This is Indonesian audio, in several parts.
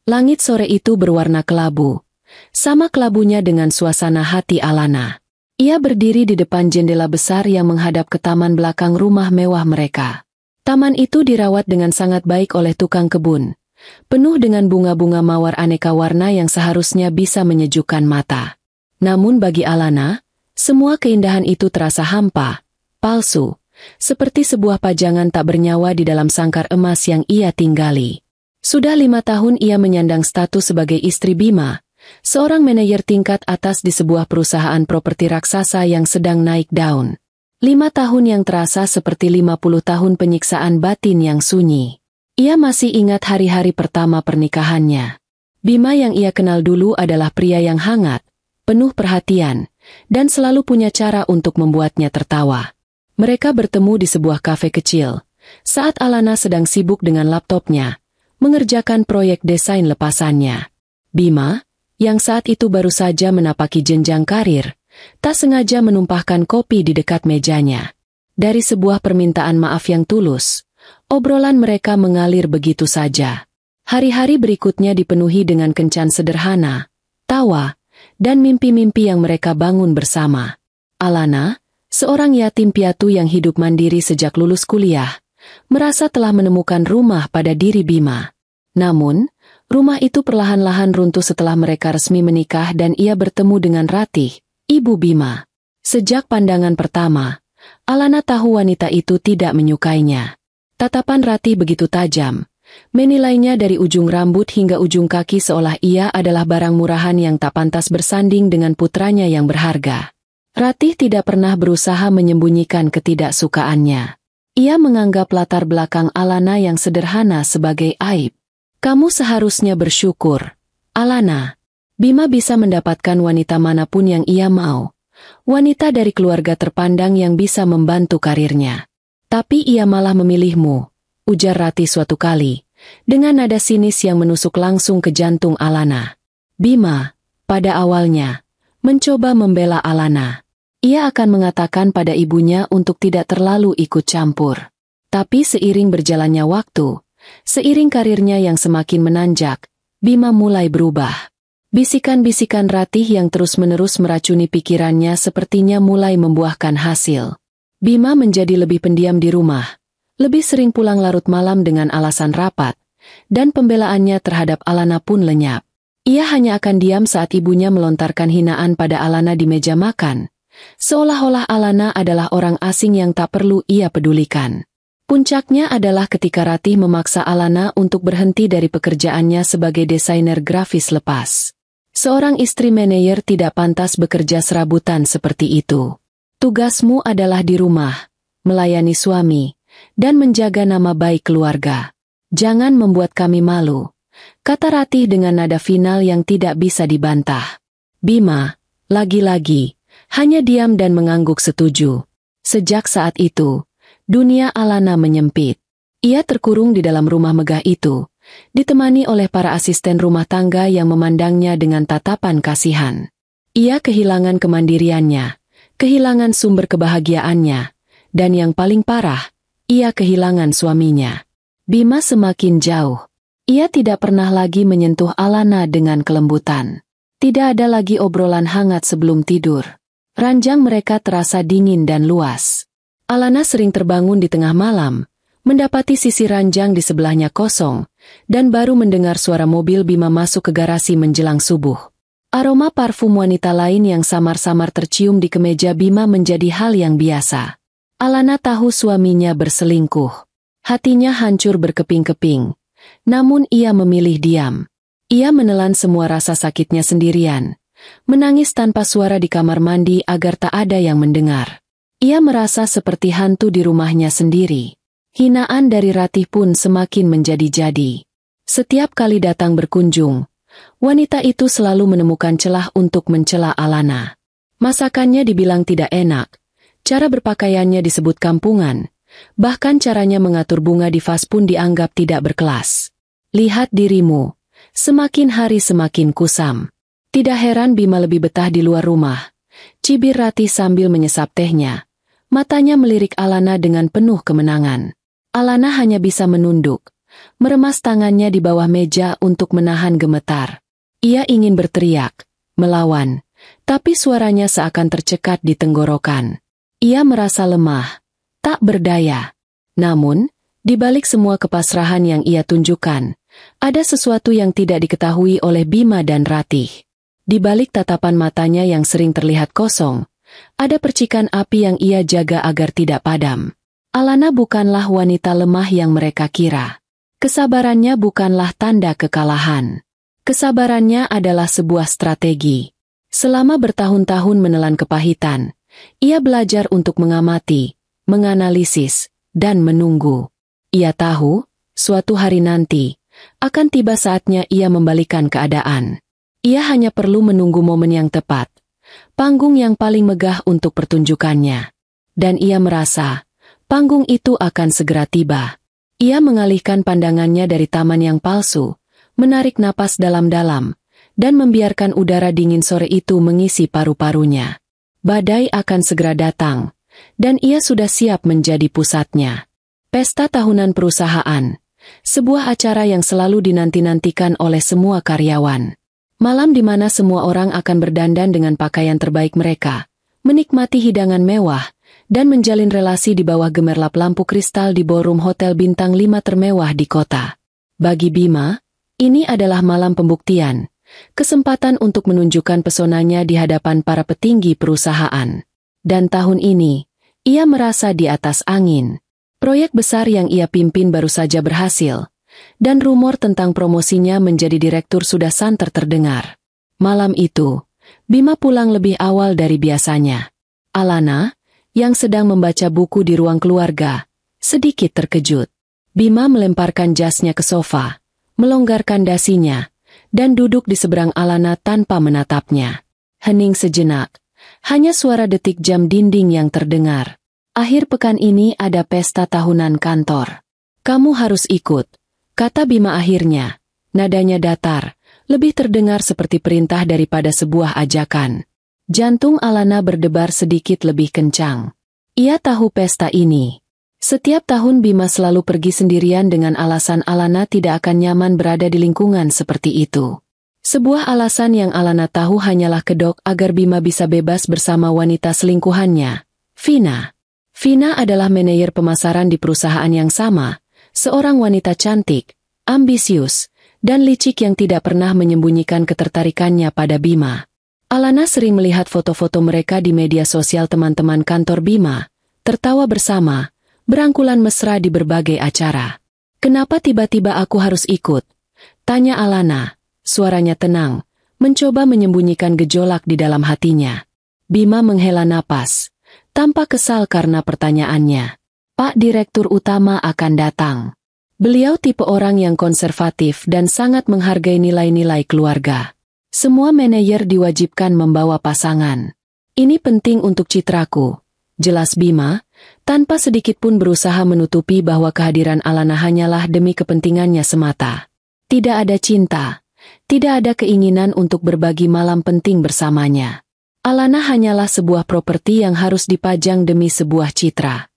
Langit sore itu berwarna kelabu. Sama kelabunya dengan suasana hati Alana. Ia berdiri di depan jendela besar yang menghadap ke taman belakang rumah mewah mereka. Taman itu dirawat dengan sangat baik oleh tukang kebun. Penuh dengan bunga-bunga mawar aneka warna yang seharusnya bisa menyejukkan mata. Namun bagi Alana, semua keindahan itu terasa hampa, palsu, seperti sebuah pajangan tak bernyawa di dalam sangkar emas yang ia tinggali. Sudah 5 tahun ia menyandang status sebagai istri Bima, seorang manajer tingkat atas di sebuah perusahaan properti raksasa yang sedang naik daun. 5 tahun yang terasa seperti 50 tahun penyiksaan batin yang sunyi. Ia masih ingat hari-hari pertama pernikahannya. Bima yang ia kenal dulu adalah pria yang hangat, penuh perhatian, dan selalu punya cara untuk membuatnya tertawa. Mereka bertemu di sebuah kafe kecil, saat Alana sedang sibuk dengan laptopnya, mengerjakan proyek desain lepasannya. Bima, yang saat itu baru saja menapaki jenjang karir, tak sengaja menumpahkan kopi di dekat mejanya. Dari sebuah permintaan maaf yang tulus, obrolan mereka mengalir begitu saja. Hari-hari berikutnya dipenuhi dengan kencan sederhana, tawa, dan mimpi-mimpi yang mereka bangun bersama. Alana, seorang yatim piatu yang hidup mandiri sejak lulus kuliah, merasa telah menemukan rumah pada diri Bima. Namun, rumah itu perlahan-lahan runtuh setelah mereka resmi menikah dan ia bertemu dengan Ratih, ibu Bima. Sejak pandangan pertama, Alana tahu wanita itu tidak menyukainya. Tatapan Ratih begitu tajam, menilainya dari ujung rambut hingga ujung kaki seolah ia adalah barang murahan yang tak pantas bersanding dengan putranya yang berharga. Ratih tidak pernah berusaha menyembunyikan ketidaksukaannya. Ia menganggap latar belakang Alana yang sederhana sebagai aib. Kamu seharusnya bersyukur, Alana. Bima bisa mendapatkan wanita manapun yang ia mau. Wanita dari keluarga terpandang yang bisa membantu karirnya. Tapi ia malah memilihmu, ujar Ratih suatu kali, dengan nada sinis yang menusuk langsung ke jantung Alana. Bima, pada awalnya, mencoba membela Alana. Ia akan mengatakan pada ibunya untuk tidak terlalu ikut campur. Tapi seiring berjalannya waktu, seiring karirnya yang semakin menanjak, Bima mulai berubah. Bisikan-bisikan Ratih yang terus-menerus meracuni pikirannya sepertinya mulai membuahkan hasil. Bima menjadi lebih pendiam di rumah, lebih sering pulang larut malam dengan alasan rapat, dan pembelaannya terhadap Alana pun lenyap. Ia hanya akan diam saat ibunya melontarkan hinaan pada Alana di meja makan, seolah-olah Alana adalah orang asing yang tak perlu ia pedulikan. Puncaknya adalah ketika Ratih memaksa Alana untuk berhenti dari pekerjaannya sebagai desainer grafis lepas. Seorang istri manajer tidak pantas bekerja serabutan seperti itu. Tugasmu adalah di rumah, melayani suami, dan menjaga nama baik keluarga. Jangan membuat kami malu, kata Ratih dengan nada final yang tidak bisa dibantah. Bima, lagi-lagi, hanya diam dan mengangguk setuju. Sejak saat itu, dunia Alana menyempit. Ia terkurung di dalam rumah megah itu, ditemani oleh para asisten rumah tangga yang memandangnya dengan tatapan kasihan. Ia kehilangan kemandiriannya, kehilangan sumber kebahagiaannya, dan yang paling parah, ia kehilangan suaminya. Bima semakin jauh. Ia tidak pernah lagi menyentuh Alana dengan kelembutan. Tidak ada lagi obrolan hangat sebelum tidur. Ranjang mereka terasa dingin dan luas. Alana sering terbangun di tengah malam, mendapati sisi ranjang di sebelahnya kosong, dan baru mendengar suara mobil Bima masuk ke garasi menjelang subuh. Aroma parfum wanita lain yang samar-samar tercium di kemeja Bima menjadi hal yang biasa. Alana tahu suaminya berselingkuh. Hatinya hancur berkeping-keping. Namun ia memilih diam. Ia menelan semua rasa sakitnya sendirian. Menangis tanpa suara di kamar mandi agar tak ada yang mendengar. Ia merasa seperti hantu di rumahnya sendiri. Hinaan dari Ratih pun semakin menjadi-jadi. Setiap kali datang berkunjung, wanita itu selalu menemukan celah untuk mencela Alana. Masakannya dibilang tidak enak, cara berpakaiannya disebut kampungan, bahkan caranya mengatur bunga di vas pun dianggap tidak berkelas. Lihat dirimu, semakin hari semakin kusam. Tidak heran Bima lebih betah di luar rumah, cibir Ratih sambil menyesap tehnya. Matanya melirik Alana dengan penuh kemenangan. Alana hanya bisa menunduk, meremas tangannya di bawah meja untuk menahan gemetar. Ia ingin berteriak, melawan, tapi suaranya seakan tercekat di tenggorokan. Ia merasa lemah, tak berdaya. Namun, di balik semua kepasrahan yang ia tunjukkan, ada sesuatu yang tidak diketahui oleh Bima dan Ratih. Di balik tatapan matanya yang sering terlihat kosong, ada percikan api yang ia jaga agar tidak padam. Alana bukanlah wanita lemah yang mereka kira. Kesabarannya bukanlah tanda kekalahan. Kesabarannya adalah sebuah strategi. Selama bertahun-tahun menelan kepahitan, ia belajar untuk mengamati, menganalisis, dan menunggu. Ia tahu, suatu hari nanti, akan tiba saatnya ia membalikan keadaan. Ia hanya perlu menunggu momen yang tepat, panggung yang paling megah untuk pertunjukannya. Dan ia merasa, panggung itu akan segera tiba. Ia mengalihkan pandangannya dari taman yang palsu, menarik napas dalam-dalam, dan membiarkan udara dingin sore itu mengisi paru-parunya. Badai akan segera datang, dan ia sudah siap menjadi pusatnya. Pesta tahunan perusahaan, sebuah acara yang selalu dinanti-nantikan oleh semua karyawan. Malam di mana semua orang akan berdandan dengan pakaian terbaik mereka, menikmati hidangan mewah, dan menjalin relasi di bawah gemerlap lampu kristal di ballroom hotel bintang 5 termewah di kota. Bagi Bima, ini adalah malam pembuktian, kesempatan untuk menunjukkan pesonanya di hadapan para petinggi perusahaan. Dan tahun ini, ia merasa di atas angin. Proyek besar yang ia pimpin baru saja berhasil, dan rumor tentang promosinya menjadi direktur sudah santer terdengar. Malam itu, Bima pulang lebih awal dari biasanya. Alana, yang sedang membaca buku di ruang keluarga, sedikit terkejut. Bima melemparkan jasnya ke sofa, melonggarkan dasinya, dan duduk di seberang Alana tanpa menatapnya. Hening sejenak, hanya suara detik jam dinding yang terdengar. Akhir pekan ini ada pesta tahunan kantor. Kamu harus ikut, kata Bima akhirnya. Nadanya datar, lebih terdengar seperti perintah daripada sebuah ajakan. Jantung Alana berdebar sedikit lebih kencang. Ia tahu pesta ini. Setiap tahun Bima selalu pergi sendirian dengan alasan Alana tidak akan nyaman berada di lingkungan seperti itu. Sebuah alasan yang Alana tahu hanyalah kedok agar Bima bisa bebas bersama wanita selingkuhannya, Vina. Vina adalah manajer pemasaran di perusahaan yang sama, seorang wanita cantik, ambisius, dan licik yang tidak pernah menyembunyikan ketertarikannya pada Bima. Alana sering melihat foto-foto mereka di media sosial teman-teman kantor Bima, tertawa bersama, berangkulan mesra di berbagai acara. Kenapa tiba-tiba aku harus ikut? Tanya Alana, suaranya tenang, mencoba menyembunyikan gejolak di dalam hatinya. Bima menghela napas, tampak kesal karena pertanyaannya. Pak Direktur Utama akan datang. Beliau tipe orang yang konservatif dan sangat menghargai nilai-nilai keluarga. Semua manajer diwajibkan membawa pasangan. Ini penting untuk citraku, jelas Bima, tanpa sedikit pun berusaha menutupi bahwa kehadiran Alana hanyalah demi kepentingannya semata. Tidak ada cinta, tidak ada keinginan untuk berbagi malam penting bersamanya. Alana hanyalah sebuah properti yang harus dipajang demi sebuah citra.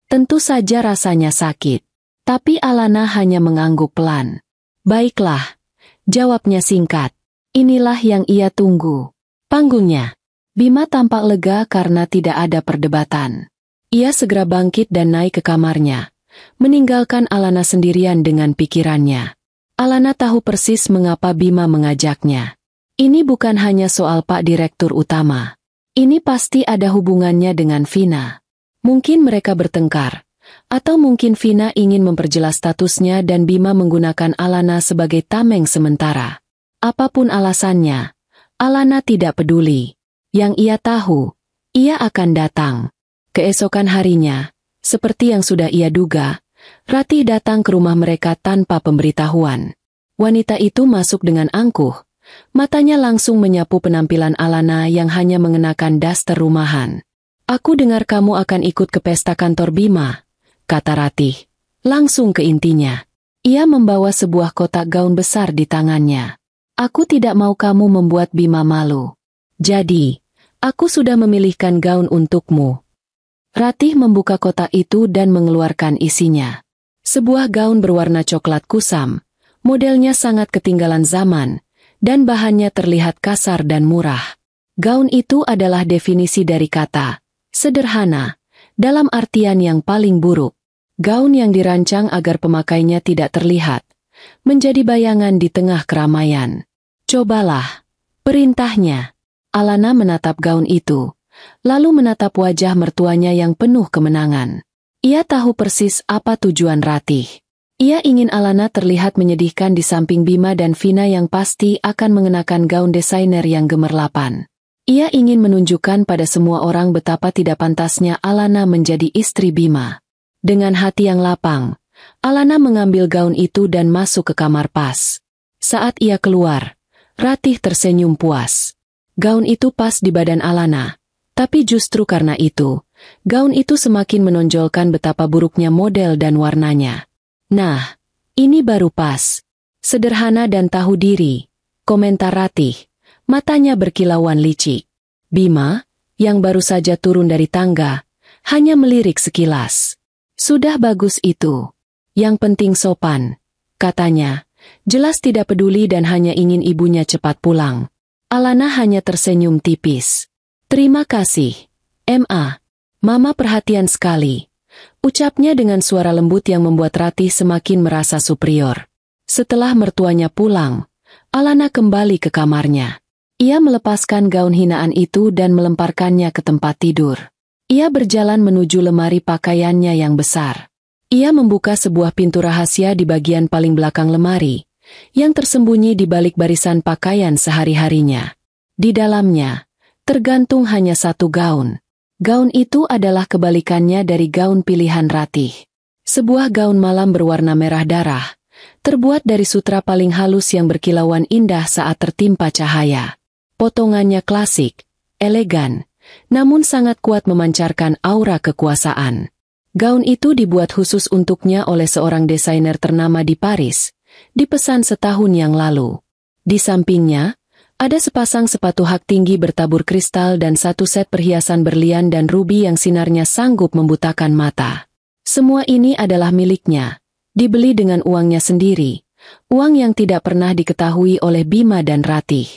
Tentu saja rasanya sakit. Tapi Alana hanya mengangguk pelan. Baiklah, jawabnya singkat. Inilah yang ia tunggu. Panggungnya. Bima tampak lega karena tidak ada perdebatan. Ia segera bangkit dan naik ke kamarnya, meninggalkan Alana sendirian dengan pikirannya. Alana tahu persis mengapa Bima mengajaknya. Ini bukan hanya soal Pak Direktur Utama. Ini pasti ada hubungannya dengan Vina. Mungkin mereka bertengkar, atau mungkin Vina ingin memperjelas statusnya dan Bima menggunakan Alana sebagai tameng sementara. Apapun alasannya, Alana tidak peduli. Yang ia tahu, ia akan datang. Keesokan harinya, seperti yang sudah ia duga, Ratih datang ke rumah mereka tanpa pemberitahuan. Wanita itu masuk dengan angkuh. Matanya langsung menyapu penampilan Alana yang hanya mengenakan daster rumahan. Aku dengar kamu akan ikut ke pesta kantor Bima, kata Ratih. Langsung ke intinya. Ia membawa sebuah kotak gaun besar di tangannya. Aku tidak mau kamu membuat Bima malu. Jadi, aku sudah memilihkan gaun untukmu. Ratih membuka kotak itu dan mengeluarkan isinya. Sebuah gaun berwarna coklat kusam, modelnya sangat ketinggalan zaman, dan bahannya terlihat kasar dan murah. Gaun itu adalah definisi dari kata sederhana, dalam artian yang paling buruk. Gaun yang dirancang agar pemakainya tidak terlihat, menjadi bayangan di tengah keramaian. Cobalah, perintahnya. Alana menatap gaun itu, lalu menatap wajah mertuanya yang penuh kemenangan. Ia tahu persis apa tujuan Ratih. Ia ingin Alana terlihat menyedihkan di samping Bima dan Vina yang pasti akan mengenakan gaun desainer yang gemerlapan. Ia ingin menunjukkan pada semua orang betapa tidak pantasnya Alana menjadi istri Bima. Dengan hati yang lapang, Alana mengambil gaun itu dan masuk ke kamar pas. Saat ia keluar, Ratih tersenyum puas. Gaun itu pas di badan Alana, tapi justru karena itu, gaun itu semakin menonjolkan betapa buruknya model dan warnanya. Nah, ini baru pas. Sederhana dan tahu diri, komentar Ratih, matanya berkilauan licik. Bima, yang baru saja turun dari tangga, hanya melirik sekilas. Sudah bagus itu. Yang penting sopan, katanya. Jelas tidak peduli dan hanya ingin ibunya cepat pulang. Alana hanya tersenyum tipis. Terima kasih, Ma. Mama perhatian sekali. Ucapnya dengan suara lembut yang membuat Ratih semakin merasa superior. Setelah mertuanya pulang, Alana kembali ke kamarnya. Ia melepaskan gaun hinaan itu dan melemparkannya ke tempat tidur. Ia berjalan menuju lemari pakaiannya yang besar. Ia membuka sebuah pintu rahasia di bagian paling belakang lemari, yang tersembunyi di balik barisan pakaian sehari-harinya. Di dalamnya, tergantung hanya satu gaun. Gaun itu adalah kebalikannya dari gaun pilihan Ratih. Sebuah gaun malam berwarna merah darah, terbuat dari sutra paling halus yang berkilauan indah saat tertimpa cahaya. Potongannya klasik, elegan, namun sangat kuat memancarkan aura kekuasaan. Gaun itu dibuat khusus untuknya oleh seorang desainer ternama di Paris, dipesan setahun yang lalu. Di sampingnya, ada sepasang sepatu hak tinggi bertabur kristal dan satu set perhiasan berlian dan rubi yang sinarnya sanggup membutakan mata. Semua ini adalah miliknya, dibeli dengan uangnya sendiri, uang yang tidak pernah diketahui oleh Bima dan Ratih.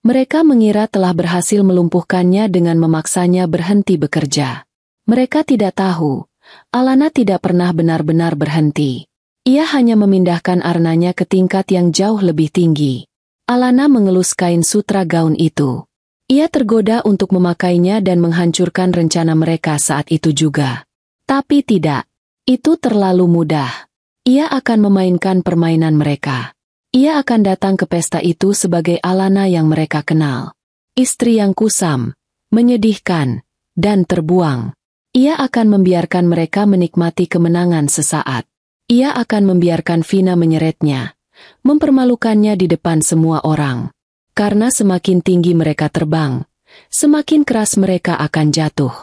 Mereka mengira telah berhasil melumpuhkannya dengan memaksanya berhenti bekerja. Mereka tidak tahu, Alana tidak pernah benar-benar berhenti. Ia hanya memindahkan arnanya ke tingkat yang jauh lebih tinggi. Alana mengelus kain sutra gaun itu. Ia tergoda untuk memakainya dan menghancurkan rencana mereka saat itu juga. Tapi tidak. Itu terlalu mudah. Ia akan memainkan permainan mereka. Ia akan datang ke pesta itu sebagai Alana yang mereka kenal. Istri yang kusam, menyedihkan, dan terbuang. Ia akan membiarkan mereka menikmati kemenangan sesaat. Ia akan membiarkan Vina menyeretnya, mempermalukannya di depan semua orang. Karena semakin tinggi mereka terbang, semakin keras mereka akan jatuh.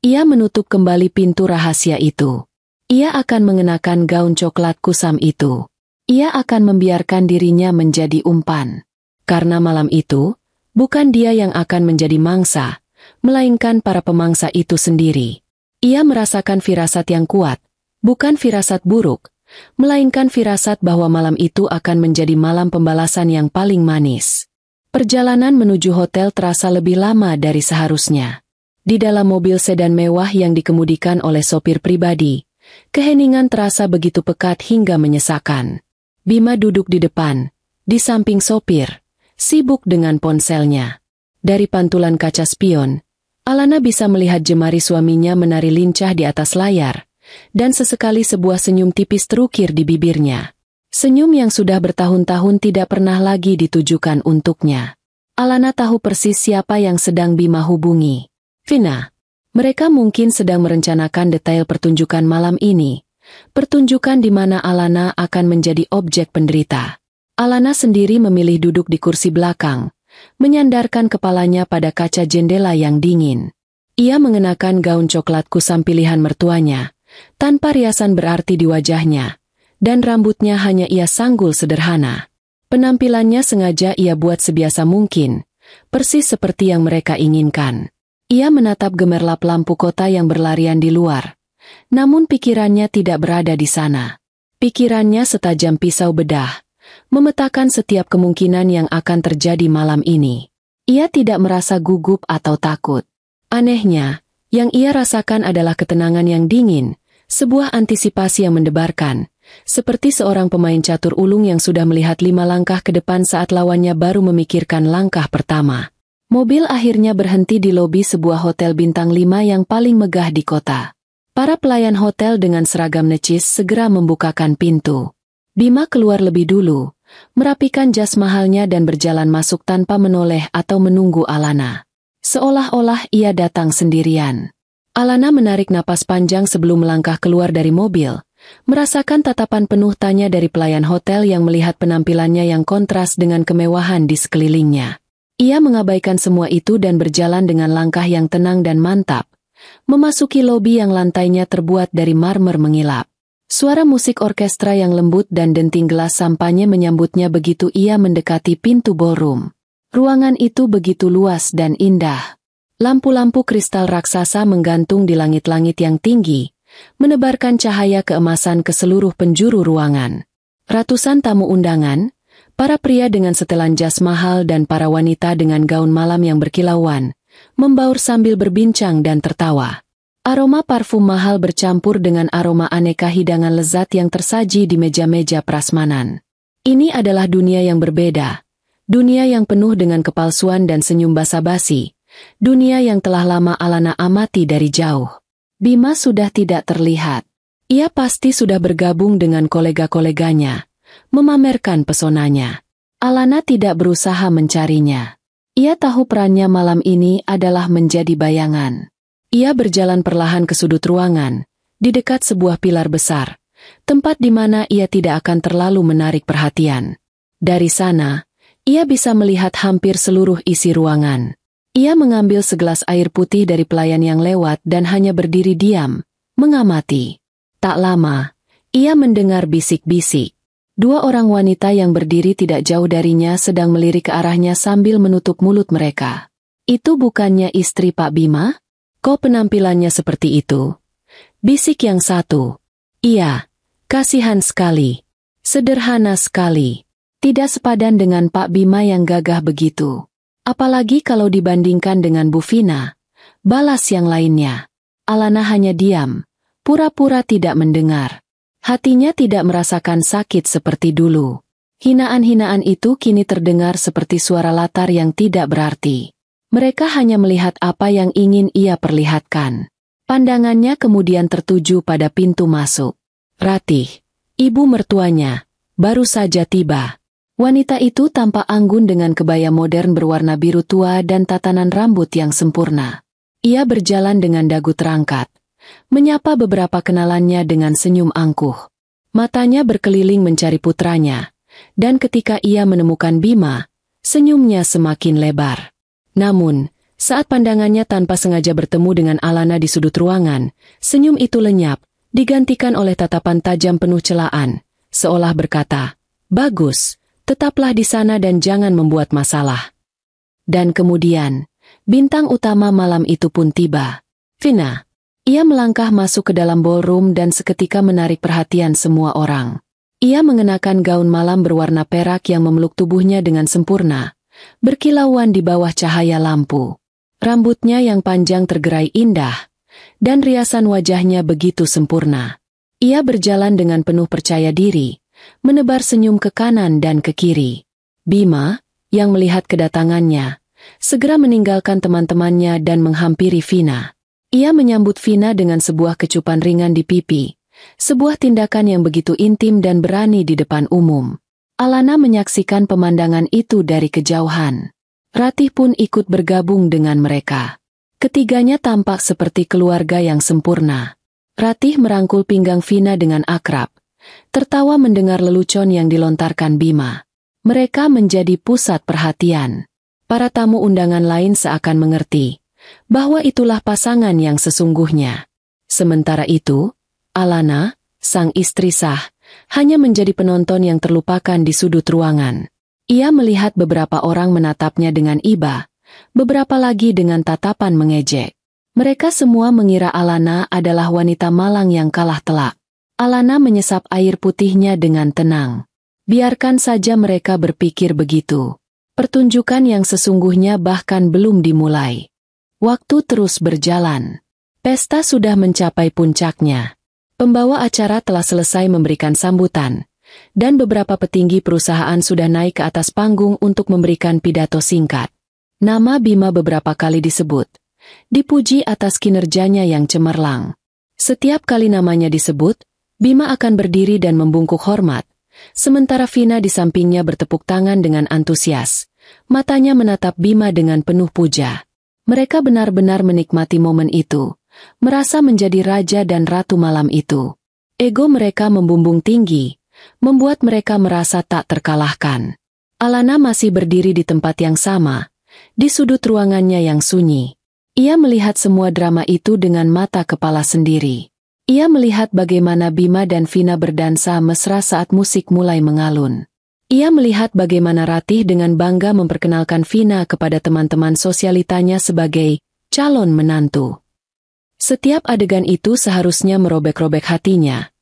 Ia menutup kembali pintu rahasia itu. Ia akan mengenakan gaun coklat kusam itu. Ia akan membiarkan dirinya menjadi umpan. Karena malam itu, bukan dia yang akan menjadi mangsa, melainkan para pemangsa itu sendiri. Ia merasakan firasat yang kuat, bukan firasat buruk, melainkan firasat bahwa malam itu akan menjadi malam pembalasan yang paling manis. Perjalanan menuju hotel terasa lebih lama dari seharusnya. Di dalam mobil sedan mewah yang dikemudikan oleh sopir pribadi, keheningan terasa begitu pekat hingga menyesakan. Bima duduk di depan, di samping sopir, sibuk dengan ponselnya. Dari pantulan kaca spion, Alana bisa melihat jemari suaminya menari lincah di atas layar, dan sesekali sebuah senyum tipis terukir di bibirnya. Senyum yang sudah bertahun-tahun tidak pernah lagi ditujukan untuknya. Alana tahu persis siapa yang sedang Bima hubungi. Vina. Mereka mungkin sedang merencanakan detail pertunjukan malam ini. Pertunjukan di mana Alana akan menjadi objek penderita. Alana sendiri memilih duduk di kursi belakang, menyandarkan kepalanya pada kaca jendela yang dingin. Ia mengenakan gaun coklat kusam pilihan mertuanya, tanpa riasan berarti di wajahnya, dan rambutnya hanya ia sanggul sederhana. Penampilannya sengaja ia buat sebiasa mungkin, persis seperti yang mereka inginkan. Ia menatap gemerlap lampu kota yang berlarian di luar. Namun pikirannya tidak berada di sana. Pikirannya setajam pisau bedah, memetakan setiap kemungkinan yang akan terjadi malam ini. Ia tidak merasa gugup atau takut. Anehnya, yang ia rasakan adalah ketenangan yang dingin, sebuah antisipasi yang mendebarkan, seperti seorang pemain catur ulung yang sudah melihat 5 langkah ke depan saat lawannya baru memikirkan langkah pertama. Mobil akhirnya berhenti di lobi sebuah hotel bintang 5 yang paling megah di kota. Para pelayan hotel dengan seragam necis segera membukakan pintu. Bima keluar lebih dulu, merapikan jas mahalnya dan berjalan masuk tanpa menoleh atau menunggu Alana. Seolah-olah ia datang sendirian. Alana menarik napas panjang sebelum melangkah keluar dari mobil, merasakan tatapan penuh tanya dari pelayan hotel yang melihat penampilannya yang kontras dengan kemewahan di sekelilingnya. Ia mengabaikan semua itu dan berjalan dengan langkah yang tenang dan mantap, memasuki lobi yang lantainya terbuat dari marmer mengilap. Suara musik orkestra yang lembut dan denting gelas sampahnya menyambutnya begitu ia mendekati pintu ballroom. Ruangan itu begitu luas dan indah. Lampu-lampu kristal raksasa menggantung di langit-langit yang tinggi, menebarkan cahaya keemasan ke seluruh penjuru ruangan. Ratusan tamu undangan, para pria dengan setelan jas mahal dan para wanita dengan gaun malam yang berkilauan, membaur sambil berbincang dan tertawa. Aroma parfum mahal bercampur dengan aroma aneka hidangan lezat yang tersaji di meja-meja prasmanan. Ini adalah dunia yang berbeda, dunia yang penuh dengan kepalsuan dan senyum basa-basi, dunia yang telah lama Alana amati dari jauh. Bima sudah tidak terlihat. Ia pasti sudah bergabung dengan kolega-koleganya, memamerkan pesonanya. Alana tidak berusaha mencarinya. Ia tahu perannya malam ini adalah menjadi bayangan. Ia berjalan perlahan ke sudut ruangan, di dekat sebuah pilar besar, tempat di mana ia tidak akan terlalu menarik perhatian. Dari sana, ia bisa melihat hampir seluruh isi ruangan. Ia mengambil segelas air putih dari pelayan yang lewat dan hanya berdiri diam, mengamati. Tak lama, ia mendengar bisik-bisik. 2 orang wanita yang berdiri tidak jauh darinya sedang melirik ke arahnya sambil menutup mulut mereka. Itu bukannya istri Pak Bima? Kok penampilannya seperti itu? Bisik yang satu. Iya, kasihan sekali. Sederhana sekali. Tidak sepadan dengan Pak Bima yang gagah begitu. Apalagi kalau dibandingkan dengan Bu Vina. Balas yang lainnya. Alana hanya diam, pura-pura tidak mendengar. Hatinya tidak merasakan sakit seperti dulu. Hinaan-hinaan itu kini terdengar seperti suara latar yang tidak berarti. Mereka hanya melihat apa yang ingin ia perlihatkan. Pandangannya kemudian tertuju pada pintu masuk. Ratih, ibu mertuanya, baru saja tiba. Wanita itu tampak anggun dengan kebaya modern berwarna biru tua dan tatanan rambut yang sempurna. Ia berjalan dengan dagu terangkat, menyapa beberapa kenalannya dengan senyum angkuh. Matanya berkeliling mencari putranya, dan ketika ia menemukan Bima, senyumnya semakin lebar. Namun, saat pandangannya tanpa sengaja bertemu dengan Alana di sudut ruangan, senyum itu lenyap, digantikan oleh tatapan tajam penuh celaan, seolah berkata, "Bagus, tetaplah di sana dan jangan membuat masalah." Dan kemudian, bintang utama malam itu pun tiba. Vina. Ia melangkah masuk ke dalam ballroom dan seketika menarik perhatian semua orang. Ia mengenakan gaun malam berwarna perak yang memeluk tubuhnya dengan sempurna, berkilauan di bawah cahaya lampu. Rambutnya yang panjang tergerai indah, dan riasan wajahnya begitu sempurna. Ia berjalan dengan penuh percaya diri, menebar senyum ke kanan dan ke kiri. Bima, yang melihat kedatangannya, segera meninggalkan teman-temannya dan menghampiri Vina. Ia menyambut Vina dengan sebuah kecupan ringan di pipi, sebuah tindakan yang begitu intim dan berani di depan umum. Alana menyaksikan pemandangan itu dari kejauhan. Ratih pun ikut bergabung dengan mereka. Ketiganya tampak seperti keluarga yang sempurna. Ratih merangkul pinggang Vina dengan akrab, tertawa mendengar lelucon yang dilontarkan Bima. Mereka menjadi pusat perhatian. Para tamu undangan lain seakan mengerti bahwa itulah pasangan yang sesungguhnya. Sementara itu, Alana, sang istri sah, hanya menjadi penonton yang terlupakan di sudut ruangan. Ia melihat beberapa orang menatapnya dengan iba, beberapa lagi dengan tatapan mengejek. Mereka semua mengira Alana adalah wanita malang yang kalah telak. Alana menyesap air putihnya dengan tenang. Biarkan saja mereka berpikir begitu. Pertunjukan yang sesungguhnya bahkan belum dimulai. Waktu terus berjalan. Pesta sudah mencapai puncaknya. Pembawa acara telah selesai memberikan sambutan, dan beberapa petinggi perusahaan sudah naik ke atas panggung untuk memberikan pidato singkat. Nama Bima beberapa kali disebut. Dipuji atas kinerjanya yang cemerlang. Setiap kali namanya disebut, Bima akan berdiri dan membungkuk hormat. Sementara Vina di sampingnya bertepuk tangan dengan antusias. Matanya menatap Bima dengan penuh puja. Mereka benar-benar menikmati momen itu. Merasa menjadi raja dan ratu malam itu. Ego mereka membumbung tinggi, membuat mereka merasa tak terkalahkan. Alana masih berdiri di tempat yang sama, di sudut ruangannya yang sunyi. Ia melihat semua drama itu dengan mata kepala sendiri. Ia melihat bagaimana Bima dan Vina berdansa mesra saat musik mulai mengalun. Ia melihat bagaimana Ratih dengan bangga memperkenalkan Vina kepada teman-teman sosialitanya sebagai calon menantu. Setiap adegan itu seharusnya merobek-robek hatinya.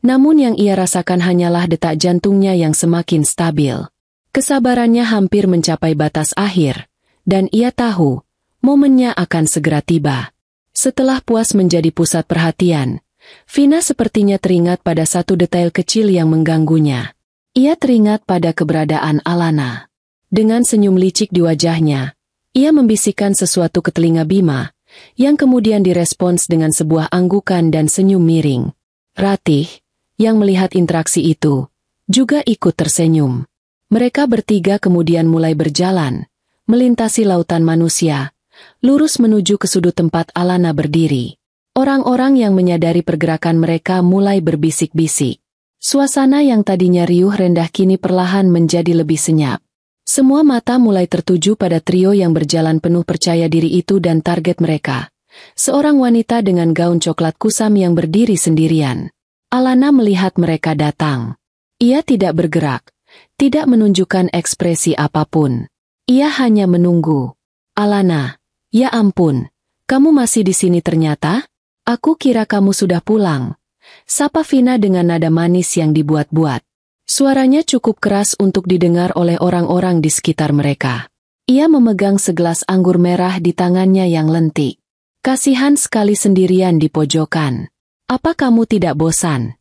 Namun yang ia rasakan hanyalah detak jantungnya yang semakin stabil. Kesabarannya hampir mencapai batas akhir, dan ia tahu momennya akan segera tiba. Setelah puas menjadi pusat perhatian, Vina sepertinya teringat pada satu detail kecil yang mengganggunya. Ia teringat pada keberadaan Alana. Dengan senyum licik di wajahnya, ia membisikkan sesuatu ke telinga Bima, yang kemudian direspons dengan sebuah anggukan dan senyum miring. Ratih, yang melihat interaksi itu, juga ikut tersenyum. Mereka bertiga kemudian mulai berjalan, melintasi lautan manusia, lurus menuju ke sudut tempat Alana berdiri. Orang-orang yang menyadari pergerakan mereka mulai berbisik-bisik. Suasana yang tadinya riuh rendah kini perlahan menjadi lebih senyap. Semua mata mulai tertuju pada trio yang berjalan penuh percaya diri itu dan target mereka. Seorang wanita dengan gaun coklat kusam yang berdiri sendirian. Alana melihat mereka datang. Ia tidak bergerak, tidak menunjukkan ekspresi apapun. Ia hanya menunggu. Alana, ya ampun, kamu masih di sini ternyata? Aku kira kamu sudah pulang. Sapa Vina dengan nada manis yang dibuat-buat. Suaranya cukup keras untuk didengar oleh orang-orang di sekitar mereka. Ia memegang segelas anggur merah di tangannya yang lentik. Kasihan sekali sendirian di pojokan. Apa kamu tidak bosan?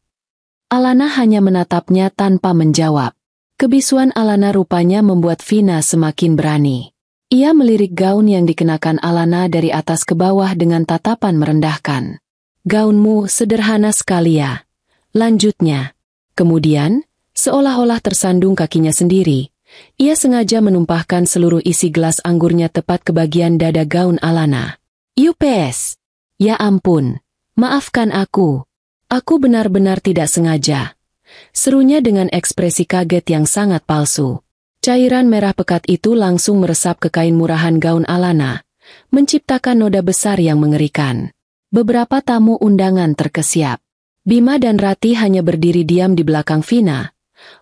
Alana hanya menatapnya tanpa menjawab. Kebisuan Alana rupanya membuat Vina semakin berani. Ia melirik gaun yang dikenakan Alana dari atas ke bawah dengan tatapan merendahkan. Gaunmu sederhana sekali ya. Lanjutnya. Kemudian, seolah-olah tersandung kakinya sendiri, ia sengaja menumpahkan seluruh isi gelas anggurnya tepat ke bagian dada gaun Alana. Yups! Ya ampun, maafkan aku. Aku benar-benar tidak sengaja. Serunya dengan ekspresi kaget yang sangat palsu. Cairan merah pekat itu langsung meresap ke kain murahan gaun Alana, menciptakan noda besar yang mengerikan. Beberapa tamu undangan terkesiap. Bima dan Ratih hanya berdiri diam di belakang Vina.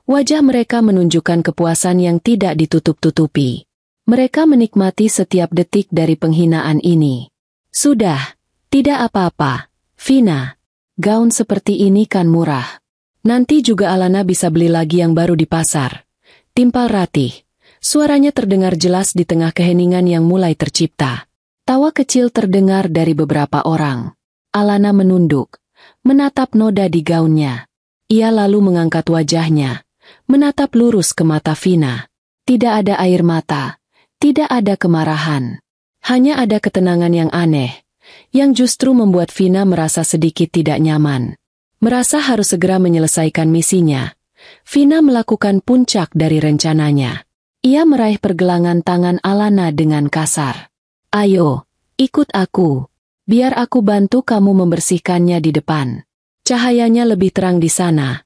Wajah mereka menunjukkan kepuasan yang tidak ditutup-tutupi. Mereka menikmati setiap detik dari penghinaan ini. Sudah, tidak apa-apa, Vina. Gaun seperti ini kan murah. Nanti juga Alana bisa beli lagi yang baru di pasar. Timpal Ratih. Suaranya terdengar jelas di tengah keheningan yang mulai tercipta. Tawa kecil terdengar dari beberapa orang. Alana menunduk, menatap noda di gaunnya. Ia lalu mengangkat wajahnya, menatap lurus ke mata Vina. Tidak ada air mata, tidak ada kemarahan. Hanya ada ketenangan yang aneh, yang justru membuat Vina merasa sedikit tidak nyaman. Merasa harus segera menyelesaikan misinya. Vina melakukan puncak dari rencananya. Ia meraih pergelangan tangan Alana dengan kasar. Ayo, ikut aku. Biar aku bantu kamu membersihkannya di depan. Cahayanya lebih terang di sana,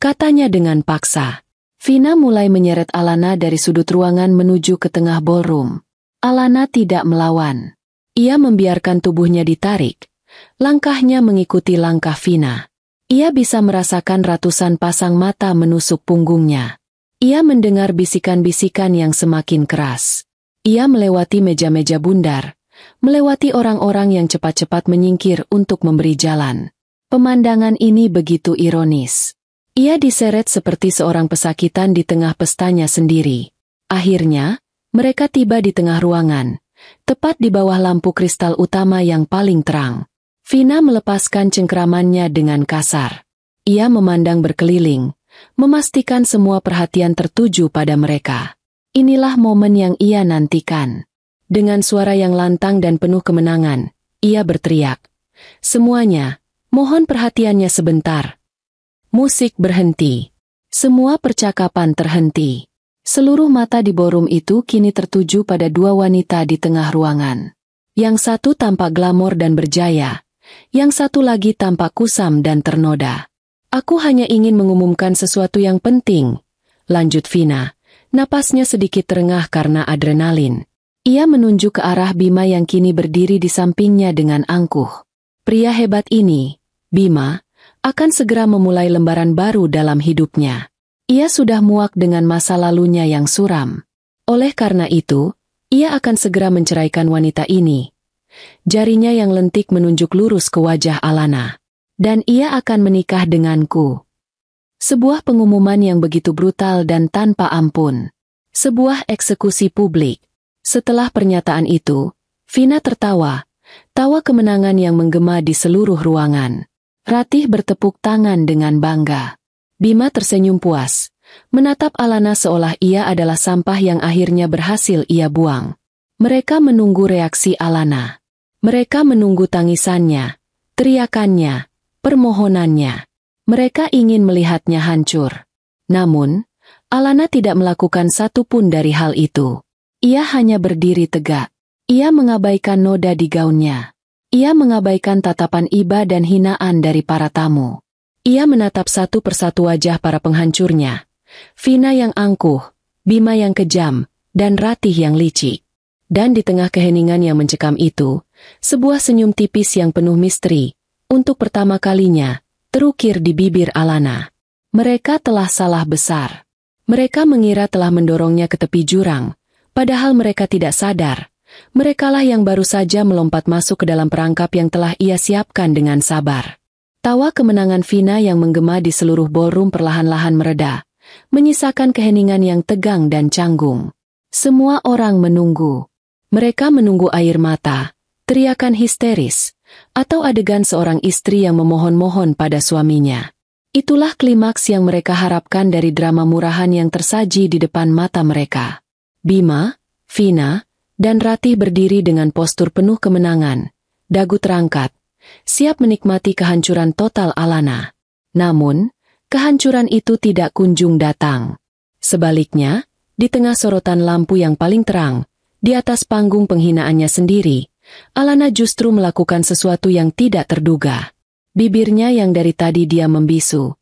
katanya dengan paksa. Vina mulai menyeret Alana dari sudut ruangan menuju ke tengah ballroom. Alana tidak melawan. Ia membiarkan tubuhnya ditarik. Langkahnya mengikuti langkah Vina. Ia bisa merasakan ratusan pasang mata menusuk punggungnya. Ia mendengar bisikan-bisikan yang semakin keras. Ia melewati meja-meja bundar, melewati orang-orang yang cepat-cepat menyingkir untuk memberi jalan. Pemandangan ini begitu ironis. Ia diseret seperti seorang pesakitan di tengah pestanya sendiri. Akhirnya, mereka tiba di tengah ruangan, tepat di bawah lampu kristal utama yang paling terang. Vina melepaskan cengkeramannya dengan kasar. Ia memandang berkeliling, memastikan semua perhatian tertuju pada mereka. Inilah momen yang ia nantikan. Dengan suara yang lantang dan penuh kemenangan, ia berteriak, "Semuanya, mohon perhatiannya sebentar." Musik berhenti. Semua percakapan terhenti. Seluruh mata di ballroom itu kini tertuju pada dua wanita di tengah ruangan. Yang satu tampak glamor dan berjaya, yang satu lagi tampak kusam dan ternoda. "Aku hanya ingin mengumumkan sesuatu yang penting," lanjut Vina. Napasnya sedikit terengah karena adrenalin. Ia menunjuk ke arah Bima yang kini berdiri di sampingnya dengan angkuh. Pria hebat ini, Bima, akan segera memulai lembaran baru dalam hidupnya. Ia sudah muak dengan masa lalunya yang suram. Oleh karena itu, ia akan segera menceraikan wanita ini. Jarinya yang lentik menunjuk lurus ke wajah Alana. "Dan ia akan menikah denganku." Sebuah pengumuman yang begitu brutal dan tanpa ampun. Sebuah eksekusi publik. Setelah pernyataan itu, Vina tertawa, tawa kemenangan yang menggema di seluruh ruangan. Ratih bertepuk tangan dengan bangga. Bima tersenyum puas, menatap Alana seolah ia adalah sampah yang akhirnya berhasil ia buang. Mereka menunggu reaksi Alana. Mereka menunggu tangisannya, teriakannya, permohonannya. Mereka ingin melihatnya hancur. Namun, Alana tidak melakukan satu pun dari hal itu. Ia hanya berdiri tegak. Ia mengabaikan noda di gaunnya. Ia mengabaikan tatapan iba dan hinaan dari para tamu. Ia menatap satu persatu wajah para penghancurnya. Vina yang angkuh, Bima yang kejam, dan Ratih yang licik. Dan di tengah keheningan yang mencekam itu, sebuah senyum tipis yang penuh misteri, untuk pertama kalinya, terukir di bibir Alana. Mereka telah salah besar. Mereka mengira telah mendorongnya ke tepi jurang, padahal mereka tidak sadar. Merekalah yang baru saja melompat masuk ke dalam perangkap yang telah ia siapkan dengan sabar. Tawa kemenangan Vina yang menggema di seluruh ballroom perlahan-lahan mereda, menyisakan keheningan yang tegang dan canggung. Semua orang menunggu. Mereka menunggu air mata, teriakan histeris, atau adegan seorang istri yang memohon-mohon pada suaminya. Itulah klimaks yang mereka harapkan dari drama murahan yang tersaji di depan mata mereka. Bima, Vina, dan Ratih berdiri dengan postur penuh kemenangan, dagu terangkat, siap menikmati kehancuran total Alana. Namun, kehancuran itu tidak kunjung datang. Sebaliknya, di tengah sorotan lampu yang paling terang, di atas panggung penghinaannya sendiri, Alana justru melakukan sesuatu yang tidak terduga. Bibirnya yang dari tadi dia membisu,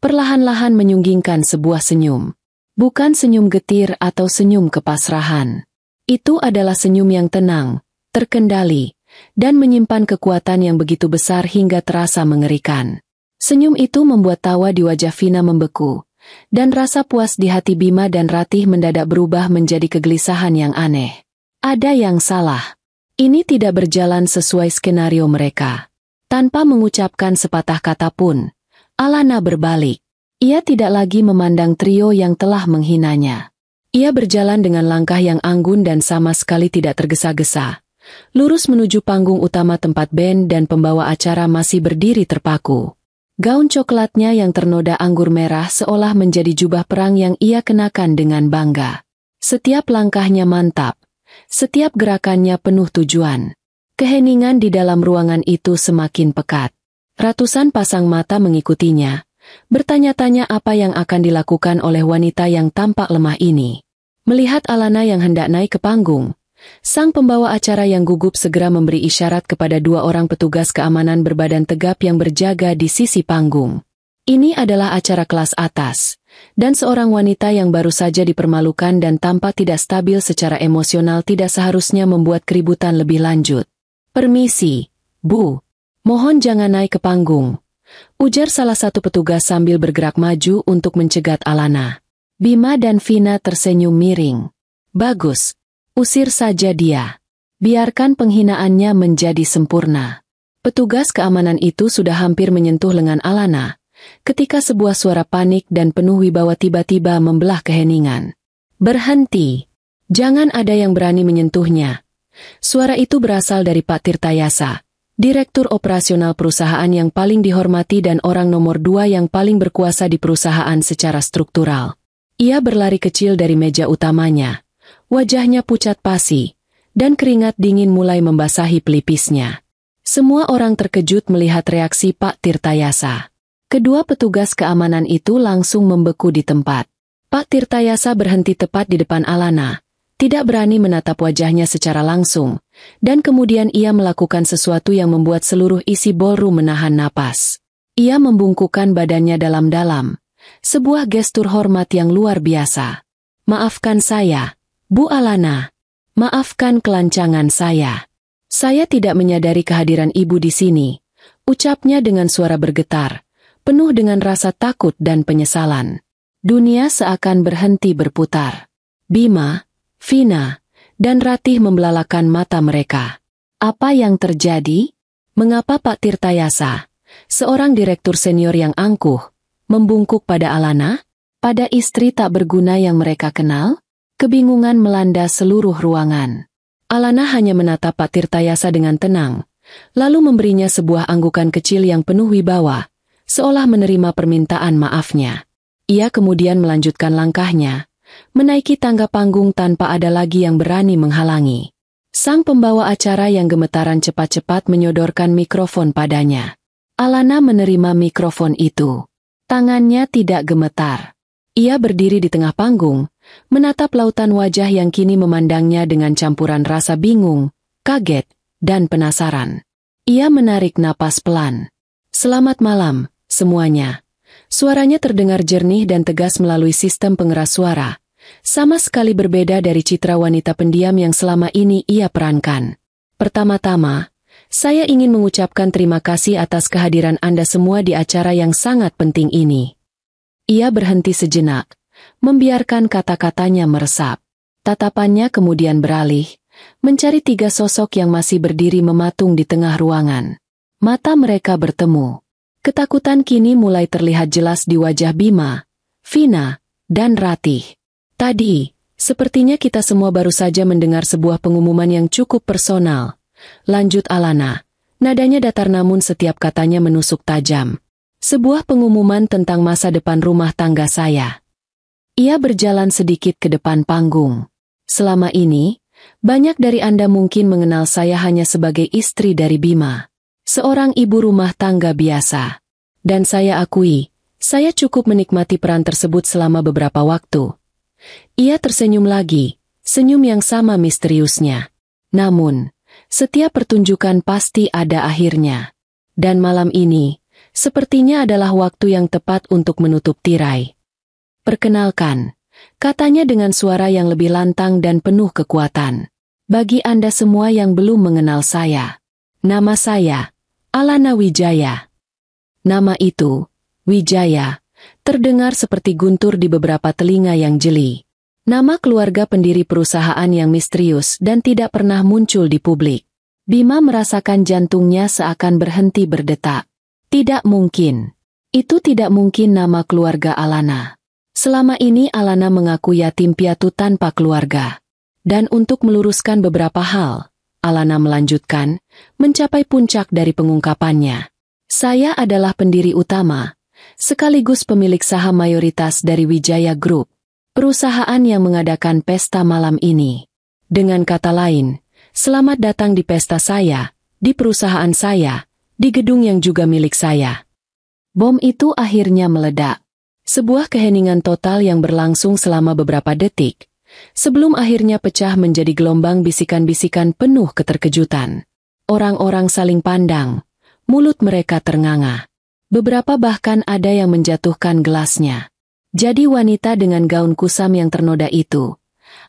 perlahan-lahan menyunggingkan sebuah senyum. Bukan senyum getir atau senyum kepasrahan. Itu adalah senyum yang tenang, terkendali, dan menyimpan kekuatan yang begitu besar hingga terasa mengerikan. Senyum itu membuat tawa di wajah Vina membeku, dan rasa puas di hati Bima dan Ratih mendadak berubah menjadi kegelisahan yang aneh. Ada yang salah. Ini tidak berjalan sesuai skenario mereka. Tanpa mengucapkan sepatah kata pun, Alana berbalik. Ia tidak lagi memandang trio yang telah menghinanya. Ia berjalan dengan langkah yang anggun dan sama sekali tidak tergesa-gesa. Lurus menuju panggung utama tempat band dan pembawa acara masih berdiri terpaku. Gaun coklatnya yang ternoda anggur merah seolah menjadi jubah perang yang ia kenakan dengan bangga. Setiap langkahnya mantap. Setiap gerakannya penuh tujuan. Keheningan di dalam ruangan itu semakin pekat. Ratusan pasang mata mengikutinya, bertanya-tanya apa yang akan dilakukan oleh wanita yang tampak lemah ini. Melihat Alana yang hendak naik ke panggung, sang pembawa acara yang gugup segera memberi isyarat kepada dua orang petugas keamanan berbadan tegap yang berjaga di sisi panggung. Ini adalah acara kelas atas, dan seorang wanita yang baru saja dipermalukan dan tampak tidak stabil secara emosional tidak seharusnya membuat keributan lebih lanjut. "Permisi, Bu. Mohon jangan naik ke panggung," ujar salah satu petugas sambil bergerak maju untuk mencegat Alana. Bima dan Vina tersenyum miring. "Bagus. Usir saja dia. Biarkan penghinaannya menjadi sempurna." Petugas keamanan itu sudah hampir menyentuh lengan Alana, ketika sebuah suara panik dan penuh wibawa tiba-tiba membelah keheningan. "Berhenti! Jangan ada yang berani menyentuhnya." Suara itu berasal dari Pak Tirtayasa, Direktur Operasional perusahaan yang paling dihormati dan orang nomor 2 yang paling berkuasa di perusahaan secara struktural. Ia berlari kecil dari meja utamanya. Wajahnya pucat pasi, dan keringat dingin mulai membasahi pelipisnya. Semua orang terkejut melihat reaksi Pak Tirtayasa. Kedua petugas keamanan itu langsung membeku di tempat. Pak Tirtayasa berhenti tepat di depan Alana, tidak berani menatap wajahnya secara langsung, dan kemudian ia melakukan sesuatu yang membuat seluruh isi ballroom menahan napas. Ia membungkukkan badannya dalam-dalam, sebuah gestur hormat yang luar biasa. "Maafkan saya, Bu Alana. Maafkan kelancangan saya. Saya tidak menyadari kehadiran ibu di sini," ucapnya dengan suara bergetar, penuh dengan rasa takut dan penyesalan. Dunia seakan berhenti berputar. Bima, Vina, dan Ratih membelalakan mata mereka. Apa yang terjadi? Mengapa Pak Tirtayasa, seorang direktur senior yang angkuh, membungkuk pada Alana? Pada istri tak berguna yang mereka kenal? Kebingungan melanda seluruh ruangan. Alana hanya menatap Pak Tirtayasa dengan tenang, lalu memberinya sebuah anggukan kecil yang penuh wibawa, seolah menerima permintaan maafnya. Ia kemudian melanjutkan langkahnya, menaiki tangga panggung tanpa ada lagi yang berani menghalangi. Sang pembawa acara yang gemetaran cepat-cepat menyodorkan mikrofon padanya. Alana menerima mikrofon itu. Tangannya tidak gemetar. Ia berdiri di tengah panggung, menatap lautan wajah yang kini memandangnya dengan campuran rasa bingung, kaget, dan penasaran. Ia menarik napas pelan. "Selamat malam, semuanya." Suaranya terdengar jernih dan tegas melalui sistem pengeras suara, sama sekali berbeda dari citra wanita pendiam yang selama ini ia perankan. "Pertama-tama, saya ingin mengucapkan terima kasih atas kehadiran Anda semua di acara yang sangat penting ini." Ia berhenti sejenak, membiarkan kata-katanya meresap. Tatapannya kemudian beralih, mencari 3 sosok yang masih berdiri mematung di tengah ruangan. Mata mereka bertemu. Ketakutan kini mulai terlihat jelas di wajah Bima, Vina, dan Ratih. "Tadi, sepertinya kita semua baru saja mendengar sebuah pengumuman yang cukup personal," lanjut Alana. Nadanya datar namun setiap katanya menusuk tajam. "Sebuah pengumuman tentang masa depan rumah tangga saya." Ia berjalan sedikit ke depan panggung. "Selama ini, banyak dari Anda mungkin mengenal saya hanya sebagai istri dari Bima. Seorang ibu rumah tangga biasa. Dan saya akui, saya cukup menikmati peran tersebut selama beberapa waktu." Ia tersenyum lagi, senyum yang sama misteriusnya. "Namun, setiap pertunjukan pasti ada akhirnya. Dan malam ini, sepertinya adalah waktu yang tepat untuk menutup tirai. Perkenalkan," katanya dengan suara yang lebih lantang dan penuh kekuatan. "Bagi Anda semua yang belum mengenal saya, nama saya Alana Wijaya." Nama itu, Wijaya, terdengar seperti guntur di beberapa telinga yang jeli. Nama keluarga pendiri perusahaan yang misterius dan tidak pernah muncul di publik. Bima merasakan jantungnya seakan berhenti berdetak. Tidak mungkin. Itu tidak mungkin nama keluarga Alana. Selama ini Alana mengaku yatim piatu tanpa keluarga. Dan untuk meluruskan beberapa hal, Alana melanjutkan, mencapai puncak dari pengungkapannya. "Saya adalah pendiri utama, sekaligus pemilik saham mayoritas dari Wijaya Group, perusahaan yang mengadakan pesta malam ini. Dengan kata lain, selamat datang di pesta saya, di perusahaan saya, di gedung yang juga milik saya." Bom itu akhirnya meledak. Sebuah keheningan total yang berlangsung selama beberapa detik, sebelum akhirnya pecah menjadi gelombang bisikan-bisikan penuh keterkejutan. Orang-orang saling pandang. Mulut mereka ternganga. Beberapa bahkan ada yang menjatuhkan gelasnya. Jadi wanita dengan gaun kusam yang ternoda itu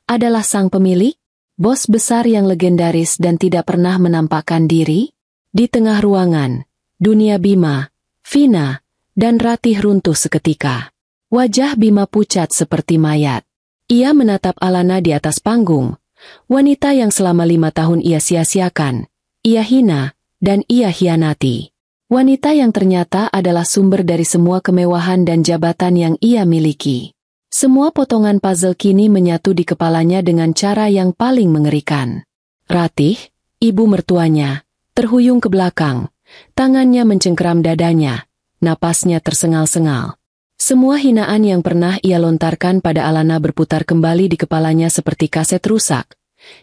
adalah sang pemilik, bos besar yang legendaris dan tidak pernah menampakkan diri? Di tengah ruangan, dunia Bima, Vina, dan Ratih runtuh seketika. Wajah Bima pucat seperti mayat. Ia menatap Alana di atas panggung, wanita yang selama 5 tahun ia sia-siakan, ia hina, dan ia hianati. Wanita yang ternyata adalah sumber dari semua kemewahan dan jabatan yang ia miliki. Semua potongan puzzle kini menyatu di kepalanya dengan cara yang paling mengerikan. Ratih, ibu mertuanya, terhuyung ke belakang, tangannya mencengkeram dadanya, napasnya tersengal-sengal. Semua hinaan yang pernah ia lontarkan pada Alana berputar kembali di kepalanya seperti kaset rusak.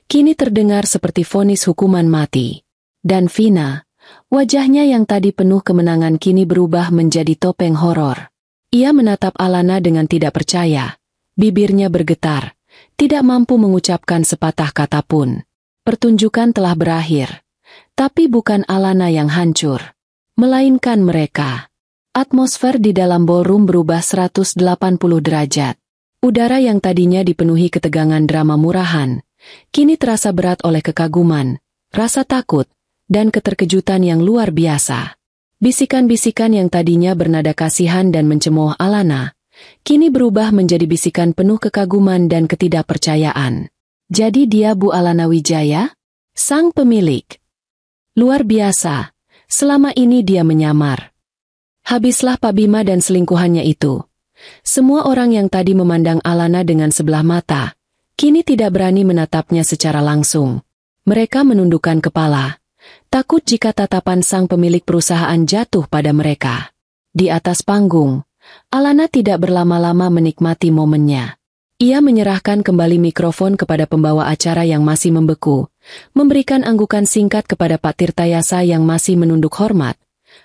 Kini terdengar seperti vonis hukuman mati. Dan Vina, wajahnya yang tadi penuh kemenangan kini berubah menjadi topeng horor. Ia menatap Alana dengan tidak percaya. Bibirnya bergetar, tidak mampu mengucapkan sepatah kata pun. Pertunjukan telah berakhir. Tapi bukan Alana yang hancur, melainkan mereka. Atmosfer di dalam ballroom berubah 180 derajat. Udara yang tadinya dipenuhi ketegangan drama murahan, kini terasa berat oleh kekaguman, rasa takut, dan keterkejutan yang luar biasa. Bisikan-bisikan yang tadinya bernada kasihan dan mencemooh Alana, kini berubah menjadi bisikan penuh kekaguman dan ketidakpercayaan. Jadi dia Bu Alana Wijaya? Sang pemilik. Luar biasa, selama ini dia menyamar. Habislah Pak Bima dan selingkuhannya itu. Semua orang yang tadi memandang Alana dengan sebelah mata, kini tidak berani menatapnya secara langsung. Mereka menundukkan kepala, takut jika tatapan sang pemilik perusahaan jatuh pada mereka. Di atas panggung, Alana tidak berlama-lama menikmati momennya. Ia menyerahkan kembali mikrofon kepada pembawa acara yang masih membeku, memberikan anggukan singkat kepada Pak Tirtayasa yang masih menunduk hormat.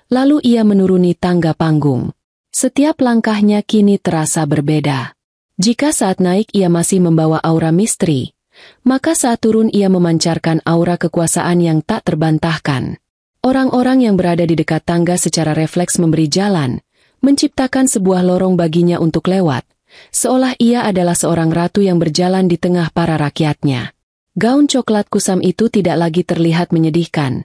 Lalu ia menuruni tangga panggung. Setiap langkahnya kini terasa berbeda. Jika saat naik ia masih membawa aura misteri, maka saat turun ia memancarkan aura kekuasaan yang tak terbantahkan. Orang-orang yang berada di dekat tangga secara refleks memberi jalan, menciptakan sebuah lorong baginya untuk lewat, seolah ia adalah seorang ratu yang berjalan di tengah para rakyatnya. Gaun coklat kusam itu tidak lagi terlihat menyedihkan,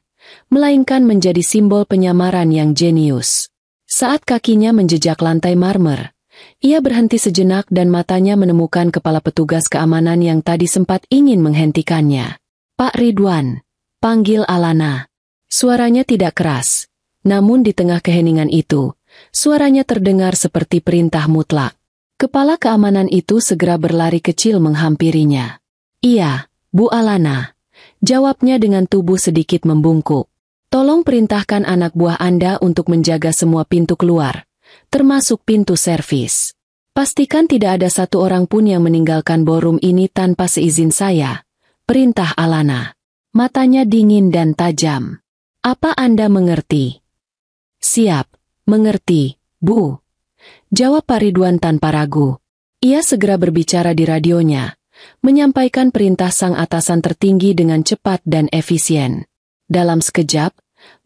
melainkan menjadi simbol penyamaran yang jenius. Saat kakinya menjejak lantai marmer, ia berhenti sejenak dan matanya menemukan kepala petugas keamanan yang tadi sempat ingin menghentikannya. Pak Ridwan, panggil Alana. Suaranya tidak keras, namun di tengah keheningan itu, suaranya terdengar seperti perintah mutlak. Kepala keamanan itu segera berlari kecil menghampirinya. Iya, Bu Alana. Jawabnya dengan tubuh sedikit membungkuk. Tolong perintahkan anak buah Anda untuk menjaga semua pintu keluar, termasuk pintu servis. Pastikan tidak ada satu orang pun yang meninggalkan ballroom ini tanpa seizin saya. Perintah Alana. Matanya dingin dan tajam. Apa Anda mengerti? Siap, mengerti, Bu. Jawab Pak Ridwan tanpa ragu. Ia segera berbicara di radionya, menyampaikan perintah sang atasan tertinggi dengan cepat dan efisien. Dalam sekejap,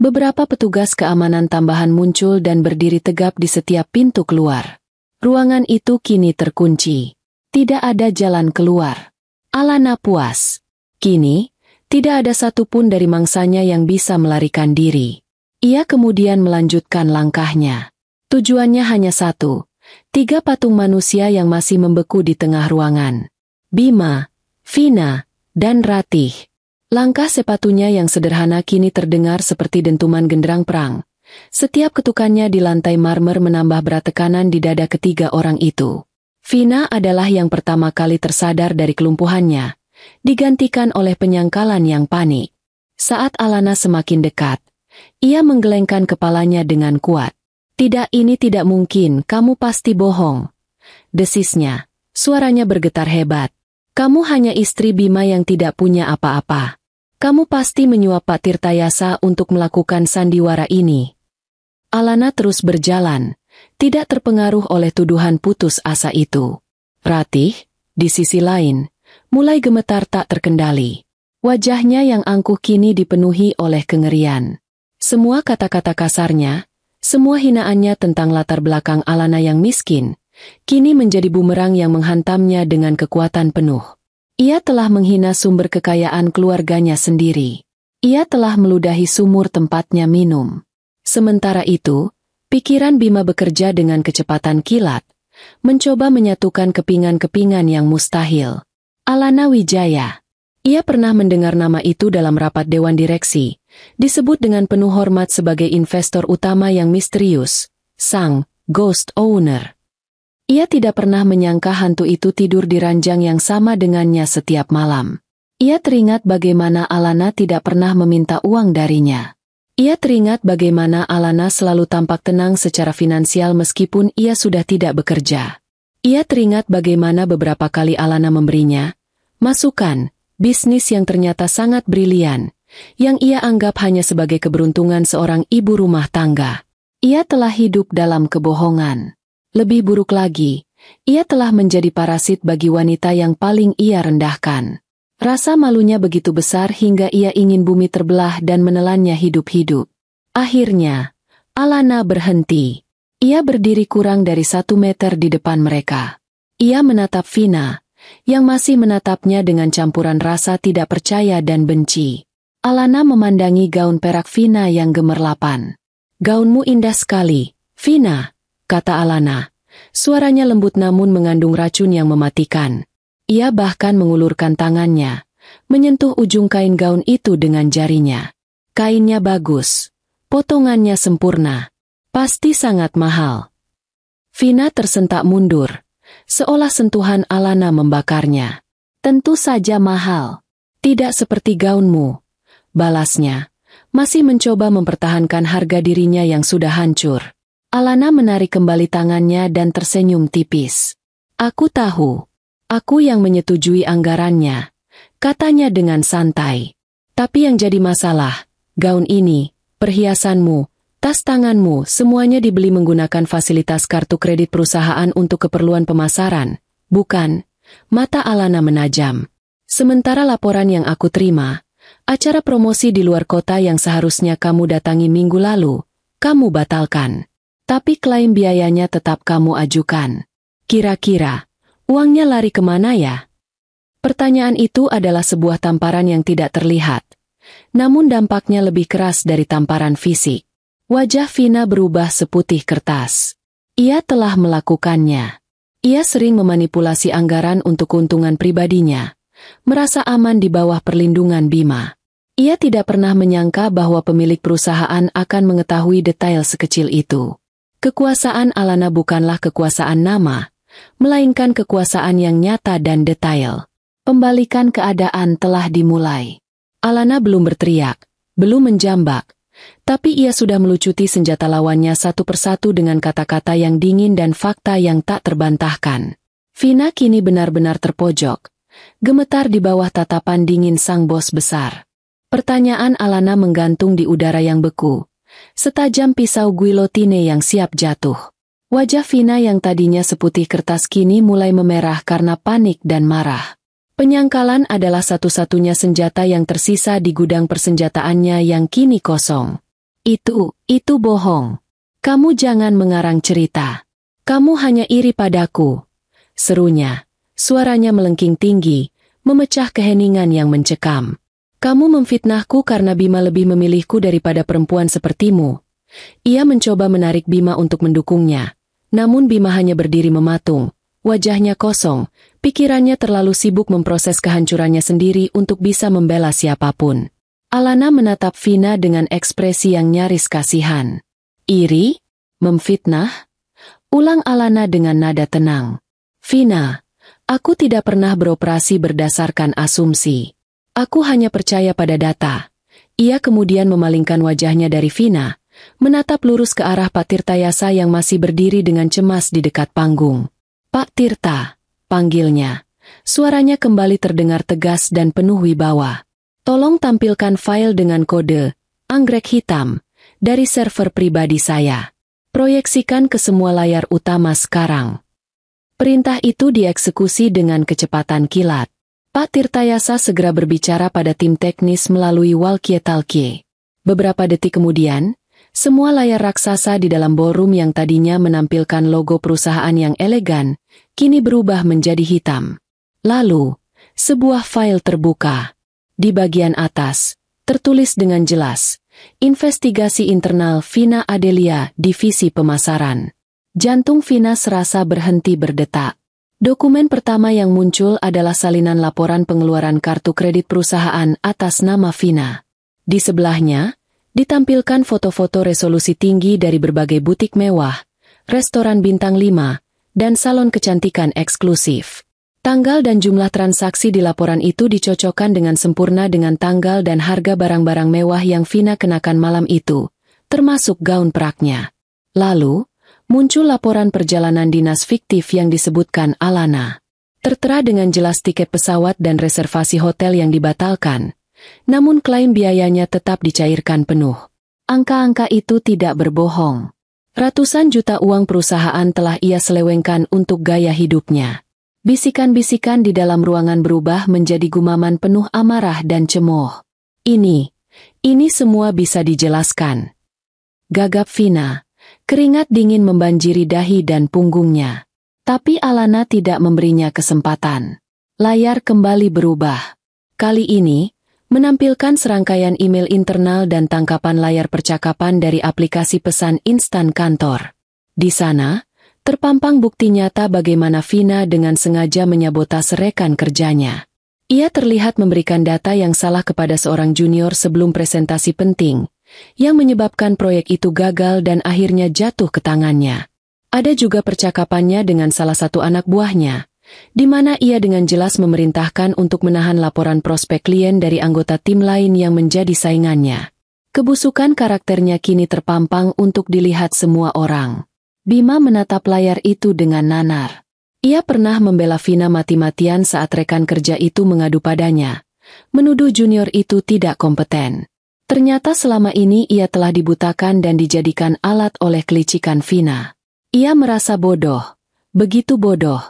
beberapa petugas keamanan tambahan muncul dan berdiri tegap di setiap pintu keluar. Ruangan itu kini terkunci. Tidak ada jalan keluar. Alana puas. Kini, tidak ada satupun dari mangsanya yang bisa melarikan diri. Ia kemudian melanjutkan langkahnya. Tujuannya hanya satu, 3 patung manusia yang masih membeku di tengah ruangan. Bima, Vina, dan Ratih. Langkah sepatunya yang sederhana kini terdengar seperti dentuman genderang perang. Setiap ketukannya di lantai marmer menambah berat tekanan di dada ketiga orang itu. Vina adalah yang pertama kali tersadar dari kelumpuhannya, digantikan oleh penyangkalan yang panik. Saat Alana semakin dekat, ia menggelengkan kepalanya dengan kuat. Tidak, ini tidak mungkin, kamu pasti bohong. Desisnya, suaranya bergetar hebat. Kamu hanya istri Bima yang tidak punya apa-apa. Kamu pasti menyuap Pak Tirtayasa untuk melakukan sandiwara ini. Alana terus berjalan, tidak terpengaruh oleh tuduhan putus asa itu. Ratih, di sisi lain, mulai gemetar tak terkendali. Wajahnya yang angkuh kini dipenuhi oleh kengerian. Semua kata-kata kasarnya, semua hinaannya tentang latar belakang Alana yang miskin, kini menjadi bumerang yang menghantamnya dengan kekuatan penuh. Ia telah menghina sumber kekayaan keluarganya sendiri. Ia telah meludahi sumur tempatnya minum. Sementara itu, pikiran Bima bekerja dengan kecepatan kilat, mencoba menyatukan kepingan-kepingan yang mustahil. Alana Wijaya. Ia pernah mendengar nama itu dalam rapat dewan direksi, disebut dengan penuh hormat sebagai investor utama yang misterius, sang ghost owner. Ia tidak pernah menyangka hantu itu tidur di ranjang yang sama dengannya setiap malam. Ia teringat bagaimana Alana tidak pernah meminta uang darinya. Ia teringat bagaimana Alana selalu tampak tenang secara finansial meskipun ia sudah tidak bekerja. Ia teringat bagaimana beberapa kali Alana memberinya masukan bisnis yang ternyata sangat brilian, yang ia anggap hanya sebagai keberuntungan seorang ibu rumah tangga. Ia telah hidup dalam kebohongan. Lebih buruk lagi, ia telah menjadi parasit bagi wanita yang paling ia rendahkan. Rasa malunya begitu besar hingga ia ingin bumi terbelah dan menelannya hidup-hidup. Akhirnya, Alana berhenti. Ia berdiri kurang dari 1 meter di depan mereka. Ia menatap Vina, yang masih menatapnya dengan campuran rasa tidak percaya dan benci. Alana memandangi gaun perak Vina yang gemerlapan. "Gaunmu indah sekali, Vina," kata Alana. Suaranya lembut namun mengandung racun yang mematikan. Ia bahkan mengulurkan tangannya, menyentuh ujung kain gaun itu dengan jarinya. Kainnya bagus, potongannya sempurna, pasti sangat mahal. Vina tersentak mundur, seolah sentuhan Alana membakarnya. "Tentu saja mahal. Tidak seperti gaunmu," balasnya, masih mencoba mempertahankan harga dirinya yang sudah hancur. Alana menarik kembali tangannya dan tersenyum tipis. "Aku tahu. Aku yang menyetujui anggarannya," katanya dengan santai. "Tapi yang jadi masalah, gaun ini, perhiasanmu, tas tanganmu semuanya dibeli menggunakan fasilitas kartu kredit perusahaan untuk keperluan pemasaran, bukan?" Mata Alana menajam. "Sementara laporan yang aku terima, acara promosi di luar kota yang seharusnya kamu datangi minggu lalu, kamu batalkan. Tapi klaim biayanya tetap kamu ajukan. Kira-kira, uangnya lari kemana ya?" Pertanyaan itu adalah sebuah tamparan yang tidak terlihat, namun dampaknya lebih keras dari tamparan fisik. Wajah Vina berubah seputih kertas. Ia telah melakukannya. Ia sering memanipulasi anggaran untuk keuntungan pribadinya, merasa aman di bawah perlindungan Bima. Ia tidak pernah menyangka bahwa pemilik perusahaan akan mengetahui detail sekecil itu. Kekuasaan Alana bukanlah kekuasaan nama, melainkan kekuasaan yang nyata dan detail. Pembalikan keadaan telah dimulai. Alana belum berteriak, belum menjambak, tapi ia sudah melucuti senjata lawannya satu persatu dengan kata-kata yang dingin dan fakta yang tak terbantahkan. Vina kini benar-benar terpojok, gemetar di bawah tatapan dingin sang bos besar. Pertanyaan Alana menggantung di udara yang beku, setajam pisau guillotine yang siap jatuh. Wajah Vina yang tadinya seputih kertas kini mulai memerah karena panik dan marah. Penyangkalan adalah satu-satunya senjata yang tersisa di gudang persenjataannya yang kini kosong. Itu bohong. Kamu jangan mengarang cerita. Kamu hanya iri padaku," serunya. Suaranya melengking tinggi, memecah keheningan yang mencekam. "Kamu memfitnahku karena Bima lebih memilihku daripada perempuan sepertimu." Ia mencoba menarik Bima untuk mendukungnya, namun Bima hanya berdiri mematung. Wajahnya kosong, pikirannya terlalu sibuk memproses kehancurannya sendiri untuk bisa membela siapapun. Alana menatap Vina dengan ekspresi yang nyaris kasihan. "Iri? Memfitnah?" ulang Alana dengan nada tenang. "Vina, aku tidak pernah beroperasi berdasarkan asumsi. Aku hanya percaya pada data." Ia kemudian memalingkan wajahnya dari Vina, menatap lurus ke arah Pak Tirtayasa yang masih berdiri dengan cemas di dekat panggung. "Pak Tirta," panggilnya. Suaranya kembali terdengar tegas dan penuh wibawa. "Tolong tampilkan file dengan kode anggrek hitam dari server pribadi saya. Proyeksikan ke semua layar utama sekarang." Perintah itu dieksekusi dengan kecepatan kilat. Pak Tirtayasa segera berbicara pada tim teknis melalui walkie-talkie. Beberapa detik kemudian, semua layar raksasa di dalam ballroom yang tadinya menampilkan logo perusahaan yang elegan, kini berubah menjadi hitam. Lalu, sebuah file terbuka. Di bagian atas, tertulis dengan jelas, "Investigasi internal Vina Adelia, Divisi Pemasaran." Jantung Vina serasa berhenti berdetak. Dokumen pertama yang muncul adalah salinan laporan pengeluaran kartu kredit perusahaan atas nama Vina. Di sebelahnya, ditampilkan foto-foto resolusi tinggi dari berbagai butik mewah, restoran bintang 5, dan salon kecantikan eksklusif. Tanggal dan jumlah transaksi di laporan itu dicocokkan dengan sempurna dengan tanggal dan harga barang-barang mewah yang Vina kenakan malam itu, termasuk gaun peraknya. Lalu, muncul laporan perjalanan dinas fiktif yang disebutkan Alana. Tertera dengan jelas tiket pesawat dan reservasi hotel yang dibatalkan, namun klaim biayanya tetap dicairkan penuh. Angka-angka itu tidak berbohong. Ratusan juta uang perusahaan telah ia selewengkan untuk gaya hidupnya. Bisikan-bisikan di dalam ruangan berubah menjadi gumaman penuh amarah dan cemooh. Ini semua bisa dijelaskan, gagap Vina. Keringat dingin membanjiri dahi dan punggungnya. Tapi Alana tidak memberinya kesempatan. Layar kembali berubah. Kali ini, menampilkan serangkaian email internal dan tangkapan layar percakapan dari aplikasi pesan instan kantor. Di sana, terpampang bukti nyata bagaimana Vina dengan sengaja menyabotase rekan kerjanya. Ia terlihat memberikan data yang salah kepada seorang junior sebelum presentasi penting, yang menyebabkan proyek itu gagal dan akhirnya jatuh ke tangannya. Ada juga percakapannya dengan salah satu anak buahnya, di mana ia dengan jelas memerintahkan untuk menahan laporan prospek klien dari anggota tim lain yang menjadi saingannya. Kebusukan karakternya kini terpampang untuk dilihat semua orang. Bima menatap layar itu dengan nanar. Ia pernah membela Vina mati-matian saat rekan kerja itu mengadu padanya, menuduh junior itu tidak kompeten. Ternyata selama ini ia telah dibutakan dan dijadikan alat oleh kelicikan Vina. Ia merasa bodoh, begitu bodoh.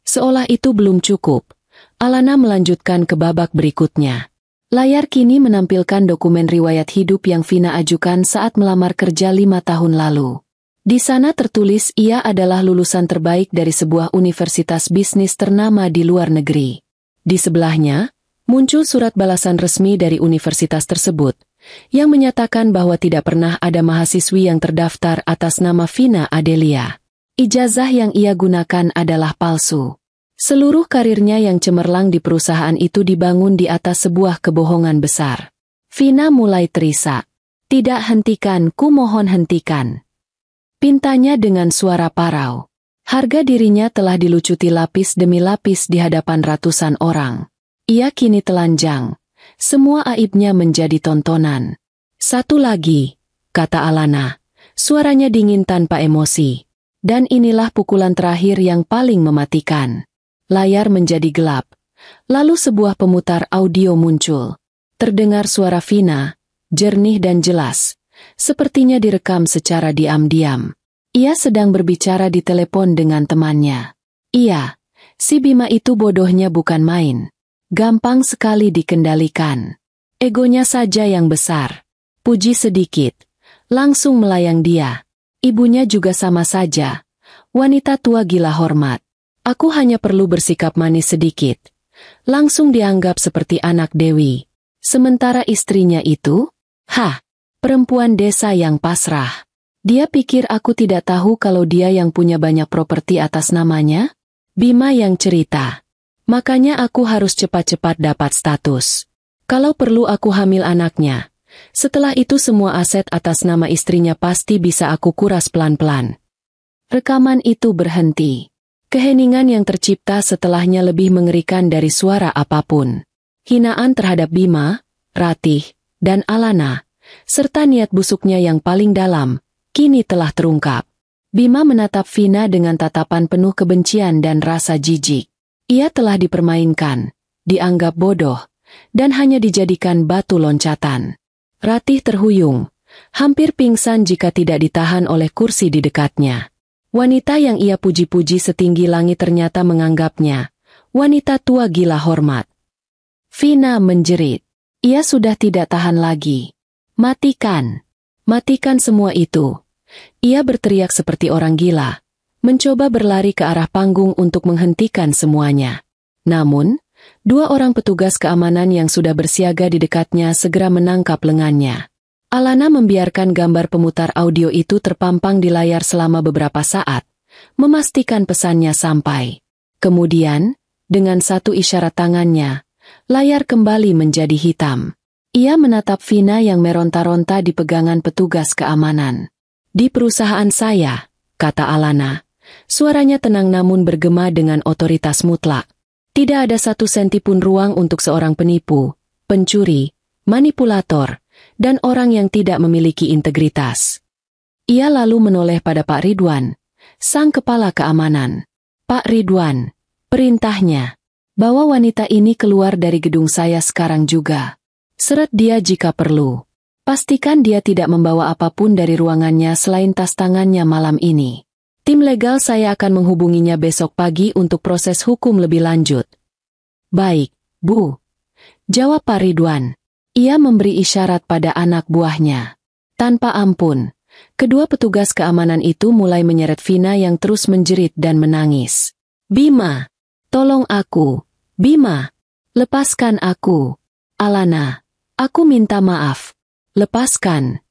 Seolah itu belum cukup, Alana melanjutkan ke babak berikutnya. Layar kini menampilkan dokumen riwayat hidup yang Vina ajukan saat melamar kerja 5 tahun lalu. Di sana tertulis ia adalah lulusan terbaik dari sebuah universitas bisnis ternama di luar negeri. Di sebelahnya, muncul surat balasan resmi dari universitas tersebut, yang menyatakan bahwa tidak pernah ada mahasiswi yang terdaftar atas nama Vina Adelia. Ijazah yang ia gunakan adalah palsu. Seluruh karirnya yang cemerlang di perusahaan itu dibangun di atas sebuah kebohongan besar. Vina mulai terisak. "Tidak, hentikan, ku mohon hentikan," pintanya dengan suara parau. Harga dirinya telah dilucuti lapis demi lapis di hadapan ratusan orang. Ia kini telanjang. Semua aibnya menjadi tontonan. "Satu lagi," kata Alana. Suaranya dingin tanpa emosi. Dan inilah pukulan terakhir yang paling mematikan. Layar menjadi gelap. Lalu sebuah pemutar audio muncul. Terdengar suara Vina, jernih dan jelas. Sepertinya direkam secara diam-diam. Ia sedang berbicara di telepon dengan temannya. Iya, si Bima itu bodohnya bukan main. Gampang sekali dikendalikan. Egonya saja yang besar. Puji sedikit, langsung melayang dia. Ibunya juga sama saja. Wanita tua gila hormat. Aku hanya perlu bersikap manis sedikit. Langsung dianggap seperti anak Dewi. Sementara istrinya itu, perempuan desa yang pasrah. Dia pikir aku tidak tahu kalau dia yang punya banyak properti atas namanya? Bima yang cerita. Makanya aku harus cepat-cepat dapat status. Kalau perlu aku hamil anaknya. Setelah itu semua aset atas nama istrinya pasti bisa aku kuras pelan-pelan. Rekaman itu berhenti. Keheningan yang tercipta setelahnya lebih mengerikan dari suara apapun. Hinaan terhadap Bima, Ratih, dan Alana, serta niat busuknya yang paling dalam, kini telah terungkap. Bima menatap Vina dengan tatapan penuh kebencian dan rasa jijik. Ia telah dipermainkan, dianggap bodoh, dan hanya dijadikan batu loncatan. Ratih terhuyung, hampir pingsan jika tidak ditahan oleh kursi di dekatnya. Wanita yang ia puji-puji setinggi langit ternyata menganggapnya wanita tua gila hormat. Vina menjerit. Ia sudah tidak tahan lagi. Matikan! Matikan semua itu! Ia berteriak seperti orang gila. Mencoba berlari ke arah panggung untuk menghentikan semuanya. Namun, 2 orang petugas keamanan yang sudah bersiaga di dekatnya segera menangkap lengannya. Alana membiarkan gambar pemutar audio itu terpampang di layar selama beberapa saat, memastikan pesannya sampai. Kemudian, dengan satu isyarat tangannya, layar kembali menjadi hitam. Ia menatap Vina yang meronta-ronta di pegangan petugas keamanan. "Di perusahaan saya," kata Alana. Suaranya tenang namun bergema dengan otoritas mutlak. "Tidak ada satu senti pun ruang untuk seorang penipu, pencuri, manipulator, dan orang yang tidak memiliki integritas." Ia lalu menoleh pada Pak Ridwan, sang kepala keamanan. "Pak Ridwan, perintahnya, bawa wanita ini keluar dari gedung saya sekarang juga. Seret dia jika perlu. Pastikan dia tidak membawa apapun dari ruangannya selain tas tangannya malam ini. Tim legal saya akan menghubunginya besok pagi untuk proses hukum lebih lanjut." "Baik, Bu," jawab Pak Ridwan. Ia memberi isyarat pada anak buahnya. Tanpa ampun, kedua petugas keamanan itu mulai menyeret Vina yang terus menjerit dan menangis. "Bima, tolong aku. Bima, lepaskan aku. Alana, aku minta maaf. Lepaskan,"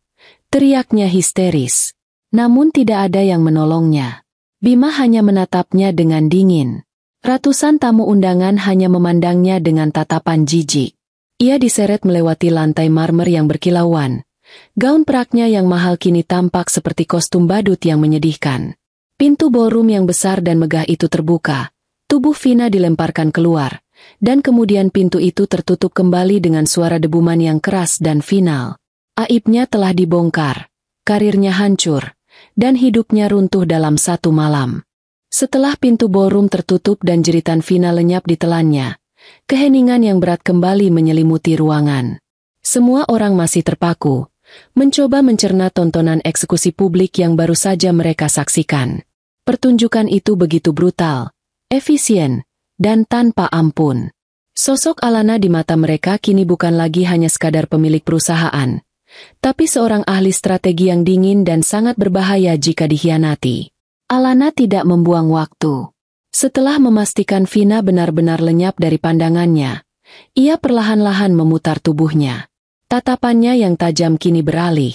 teriaknya histeris. Namun tidak ada yang menolongnya. Bima hanya menatapnya dengan dingin. Ratusan tamu undangan hanya memandangnya dengan tatapan jijik. Ia diseret melewati lantai marmer yang berkilauan. Gaun peraknya yang mahal kini tampak seperti kostum badut yang menyedihkan. Pintu ballroom yang besar dan megah itu terbuka. Tubuh Vina dilemparkan keluar. Dan kemudian pintu itu tertutup kembali dengan suara debuman yang keras dan final. Aibnya telah dibongkar. Karirnya hancur. Dan hidupnya runtuh dalam satu malam. Setelah pintu ballroom tertutup dan jeritan Vina lenyap ditelannya, keheningan yang berat kembali menyelimuti ruangan. Semua orang masih terpaku, mencoba mencerna tontonan eksekusi publik yang baru saja mereka saksikan. Pertunjukan itu begitu brutal, efisien, dan tanpa ampun. Sosok Alana di mata mereka kini bukan lagi hanya sekadar pemilik perusahaan, tapi seorang ahli strategi yang dingin dan sangat berbahaya jika dikhianati. Alana tidak membuang waktu. Setelah memastikan Vina benar-benar lenyap dari pandangannya, ia perlahan-lahan memutar tubuhnya. Tatapannya yang tajam kini beralih,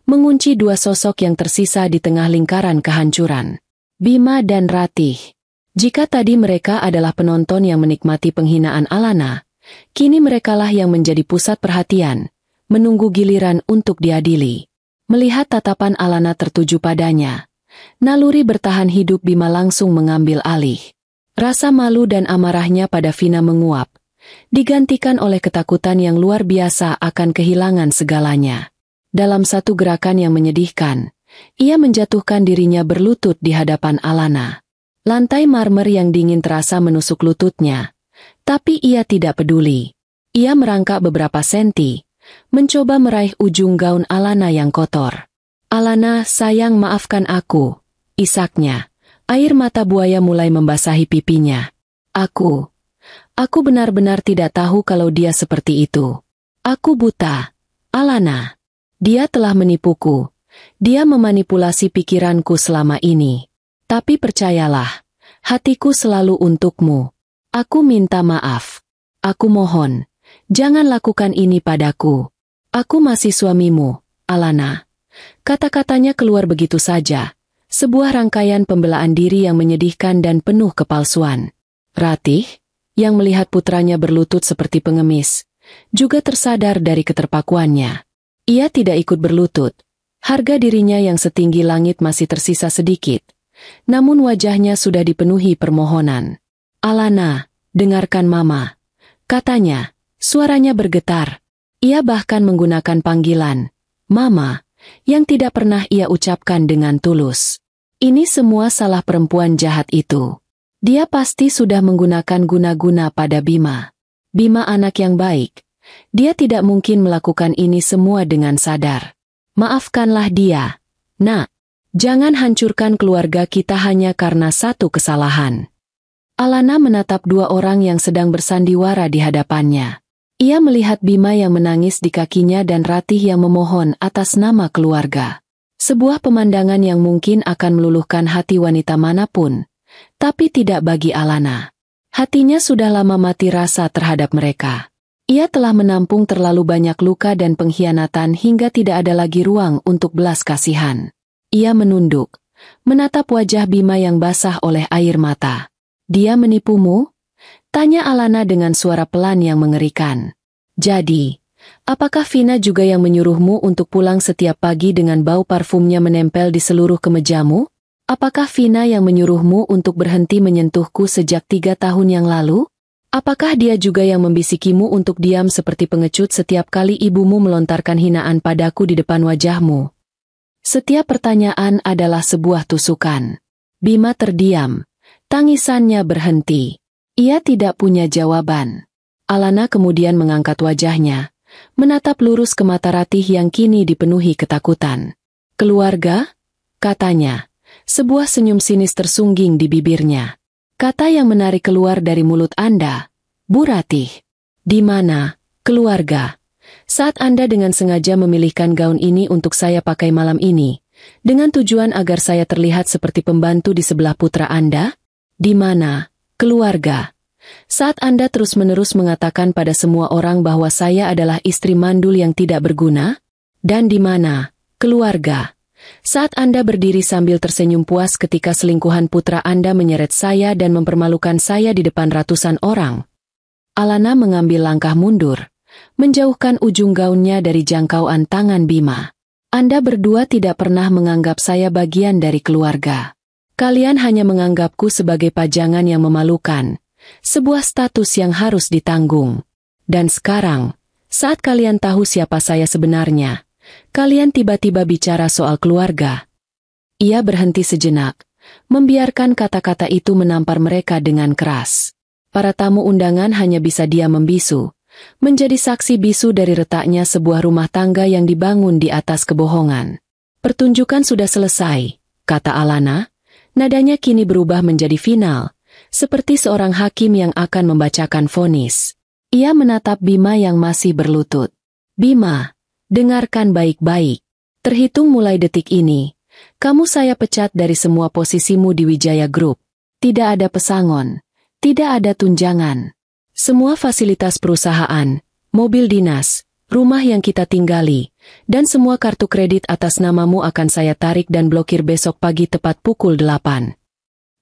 mengunci dua sosok yang tersisa di tengah lingkaran kehancuran. Bima dan Ratih. Jika tadi mereka adalah penonton yang menikmati penghinaan Alana, kini merekalah yang menjadi pusat perhatian, menunggu giliran untuk diadili. Melihat tatapan Alana tertuju padanya, naluri bertahan hidup Bima langsung mengambil alih. Rasa malu dan amarahnya pada Vina menguap, digantikan oleh ketakutan yang luar biasa akan kehilangan segalanya. Dalam satu gerakan yang menyedihkan, ia menjatuhkan dirinya berlutut di hadapan Alana. Lantai marmer yang dingin terasa menusuk lututnya, tapi ia tidak peduli. Ia merangkak beberapa senti, mencoba meraih ujung gaun Alana yang kotor. "Alana, sayang, maafkan aku," isaknya. Air mata buaya mulai membasahi pipinya. Aku benar-benar tidak tahu kalau dia seperti itu. Aku buta. Alana. Dia telah menipuku. Dia memanipulasi pikiranku selama ini. Tapi percayalah, hatiku selalu untukmu. Aku minta maaf. Aku mohon, jangan lakukan ini padaku. Aku masih suamimu, Alana. Kata-katanya keluar begitu saja. Sebuah rangkaian pembelaan diri yang menyedihkan dan penuh kepalsuan. Ratih, yang melihat putranya berlutut seperti pengemis, juga tersadar dari keterpakuannya. Ia tidak ikut berlutut. Harga dirinya yang setinggi langit masih tersisa sedikit. Namun wajahnya sudah dipenuhi permohonan. "Alana, dengarkan Mama," katanya. Suaranya bergetar. Ia bahkan menggunakan panggilan Mama yang tidak pernah ia ucapkan dengan tulus. Ini semua salah perempuan jahat itu. Dia pasti sudah menggunakan guna-guna pada Bima. Bima anak yang baik. Dia tidak mungkin melakukan ini semua dengan sadar. Maafkanlah dia, Nak. Jangan hancurkan keluarga kita hanya karena satu kesalahan. Alana menatap dua orang yang sedang bersandiwara di hadapannya. Ia melihat Bima yang menangis di kakinya dan Ratih yang memohon atas nama keluarga. Sebuah pemandangan yang mungkin akan meluluhkan hati wanita manapun, tapi tidak bagi Alana. Hatinya sudah lama mati rasa terhadap mereka. Ia telah menampung terlalu banyak luka dan pengkhianatan hingga tidak ada lagi ruang untuk belas kasihan. Ia menunduk, menatap wajah Bima yang basah oleh air mata. Dia menipumu? Tanya Alana dengan suara pelan yang mengerikan. Jadi, apakah Vina juga yang menyuruhmu untuk pulang setiap pagi dengan bau parfumnya menempel di seluruh kemejamu? Apakah Vina yang menyuruhmu untuk berhenti menyentuhku sejak 3 tahun yang lalu? Apakah dia juga yang membisikimu untuk diam seperti pengecut setiap kali ibumu melontarkan hinaan padaku di depan wajahmu? Setiap pertanyaan adalah sebuah tusukan. Bima terdiam. Tangisannya berhenti. Ia tidak punya jawaban. Alana kemudian mengangkat wajahnya, menatap lurus ke mata Ratih yang kini dipenuhi ketakutan. Keluarga? Katanya. Sebuah senyum sinis tersungging di bibirnya. Kata yang menarik keluar dari mulut Anda. Bu Ratih. Di mana? Keluarga. Saat Anda dengan sengaja memilihkan gaun ini untuk saya pakai malam ini, dengan tujuan agar saya terlihat seperti pembantu di sebelah putra Anda? Di mana? Keluarga. Saat Anda terus-menerus mengatakan pada semua orang bahwa saya adalah istri mandul yang tidak berguna? Dan di mana? Keluarga. Saat Anda berdiri sambil tersenyum puas ketika selingkuhan putra Anda menyeret saya dan mempermalukan saya di depan ratusan orang. Alana mengambil langkah mundur, menjauhkan ujung gaunnya dari jangkauan tangan Bima. Anda berdua tidak pernah menganggap saya bagian dari keluarga. Kalian hanya menganggapku sebagai pajangan yang memalukan, sebuah status yang harus ditanggung. Dan sekarang, saat kalian tahu siapa saya sebenarnya, kalian tiba-tiba bicara soal keluarga. Ia berhenti sejenak, membiarkan kata-kata itu menampar mereka dengan keras. Para tamu undangan hanya bisa diam membisu, menjadi saksi bisu dari retaknya sebuah rumah tangga yang dibangun di atas kebohongan. Pertunjukan sudah selesai, kata Alana. Nadanya kini berubah menjadi final, seperti seorang hakim yang akan membacakan vonis. Ia menatap Bima yang masih berlutut. Bima, dengarkan baik-baik. Terhitung mulai detik ini, kamu saya pecat dari semua posisimu di Wijaya Group. Tidak ada pesangon, tidak ada tunjangan. Semua fasilitas perusahaan, mobil dinas, rumah yang kita tinggali, dan semua kartu kredit atas namamu akan saya tarik dan blokir besok pagi tepat pukul 8.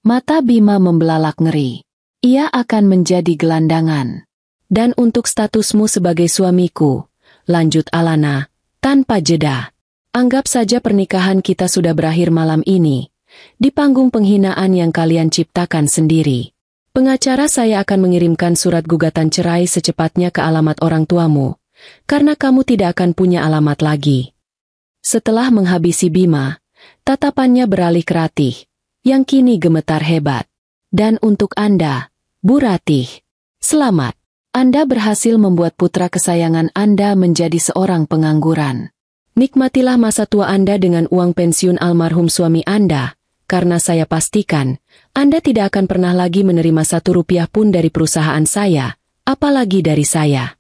Mata Bima membelalak ngeri. Ia akan menjadi gelandangan. Dan untuk statusmu sebagai suamiku, lanjut Alana, tanpa jeda. Anggap saja pernikahan kita sudah berakhir malam ini, di panggung penghinaan yang kalian ciptakan sendiri. Pengacara saya akan mengirimkan surat gugatan cerai secepatnya ke alamat orang tuamu, karena kamu tidak akan punya alamat lagi. Setelah menghabisi Bima, tatapannya beralih ke Ratih, yang kini gemetar hebat. Dan untuk Anda, Bu Ratih, selamat. Anda berhasil membuat putra kesayangan Anda menjadi seorang pengangguran. Nikmatilah masa tua Anda dengan uang pensiun almarhum suami Anda, karena saya pastikan, Anda tidak akan pernah lagi menerima 1 rupiah pun dari perusahaan saya, apalagi dari saya.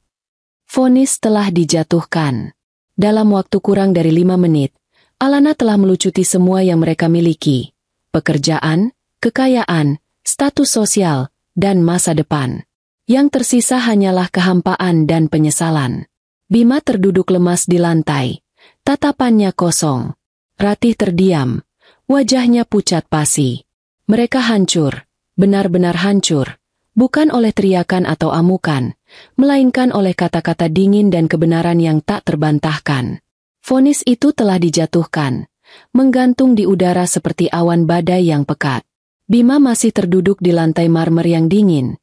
Vonis telah dijatuhkan. Dalam waktu kurang dari 5 menit, Alana telah melucuti semua yang mereka miliki. Pekerjaan, kekayaan, status sosial, dan masa depan. Yang tersisa hanyalah kehampaan dan penyesalan. Bima terduduk lemas di lantai. Tatapannya kosong. Ratih terdiam. Wajahnya pucat pasi. Mereka hancur. Benar-benar hancur. Bukan oleh teriakan atau amukan, melainkan oleh kata-kata dingin dan kebenaran yang tak terbantahkan. Vonis itu telah dijatuhkan, menggantung di udara seperti awan badai yang pekat. Bima masih terduduk di lantai marmer yang dingin.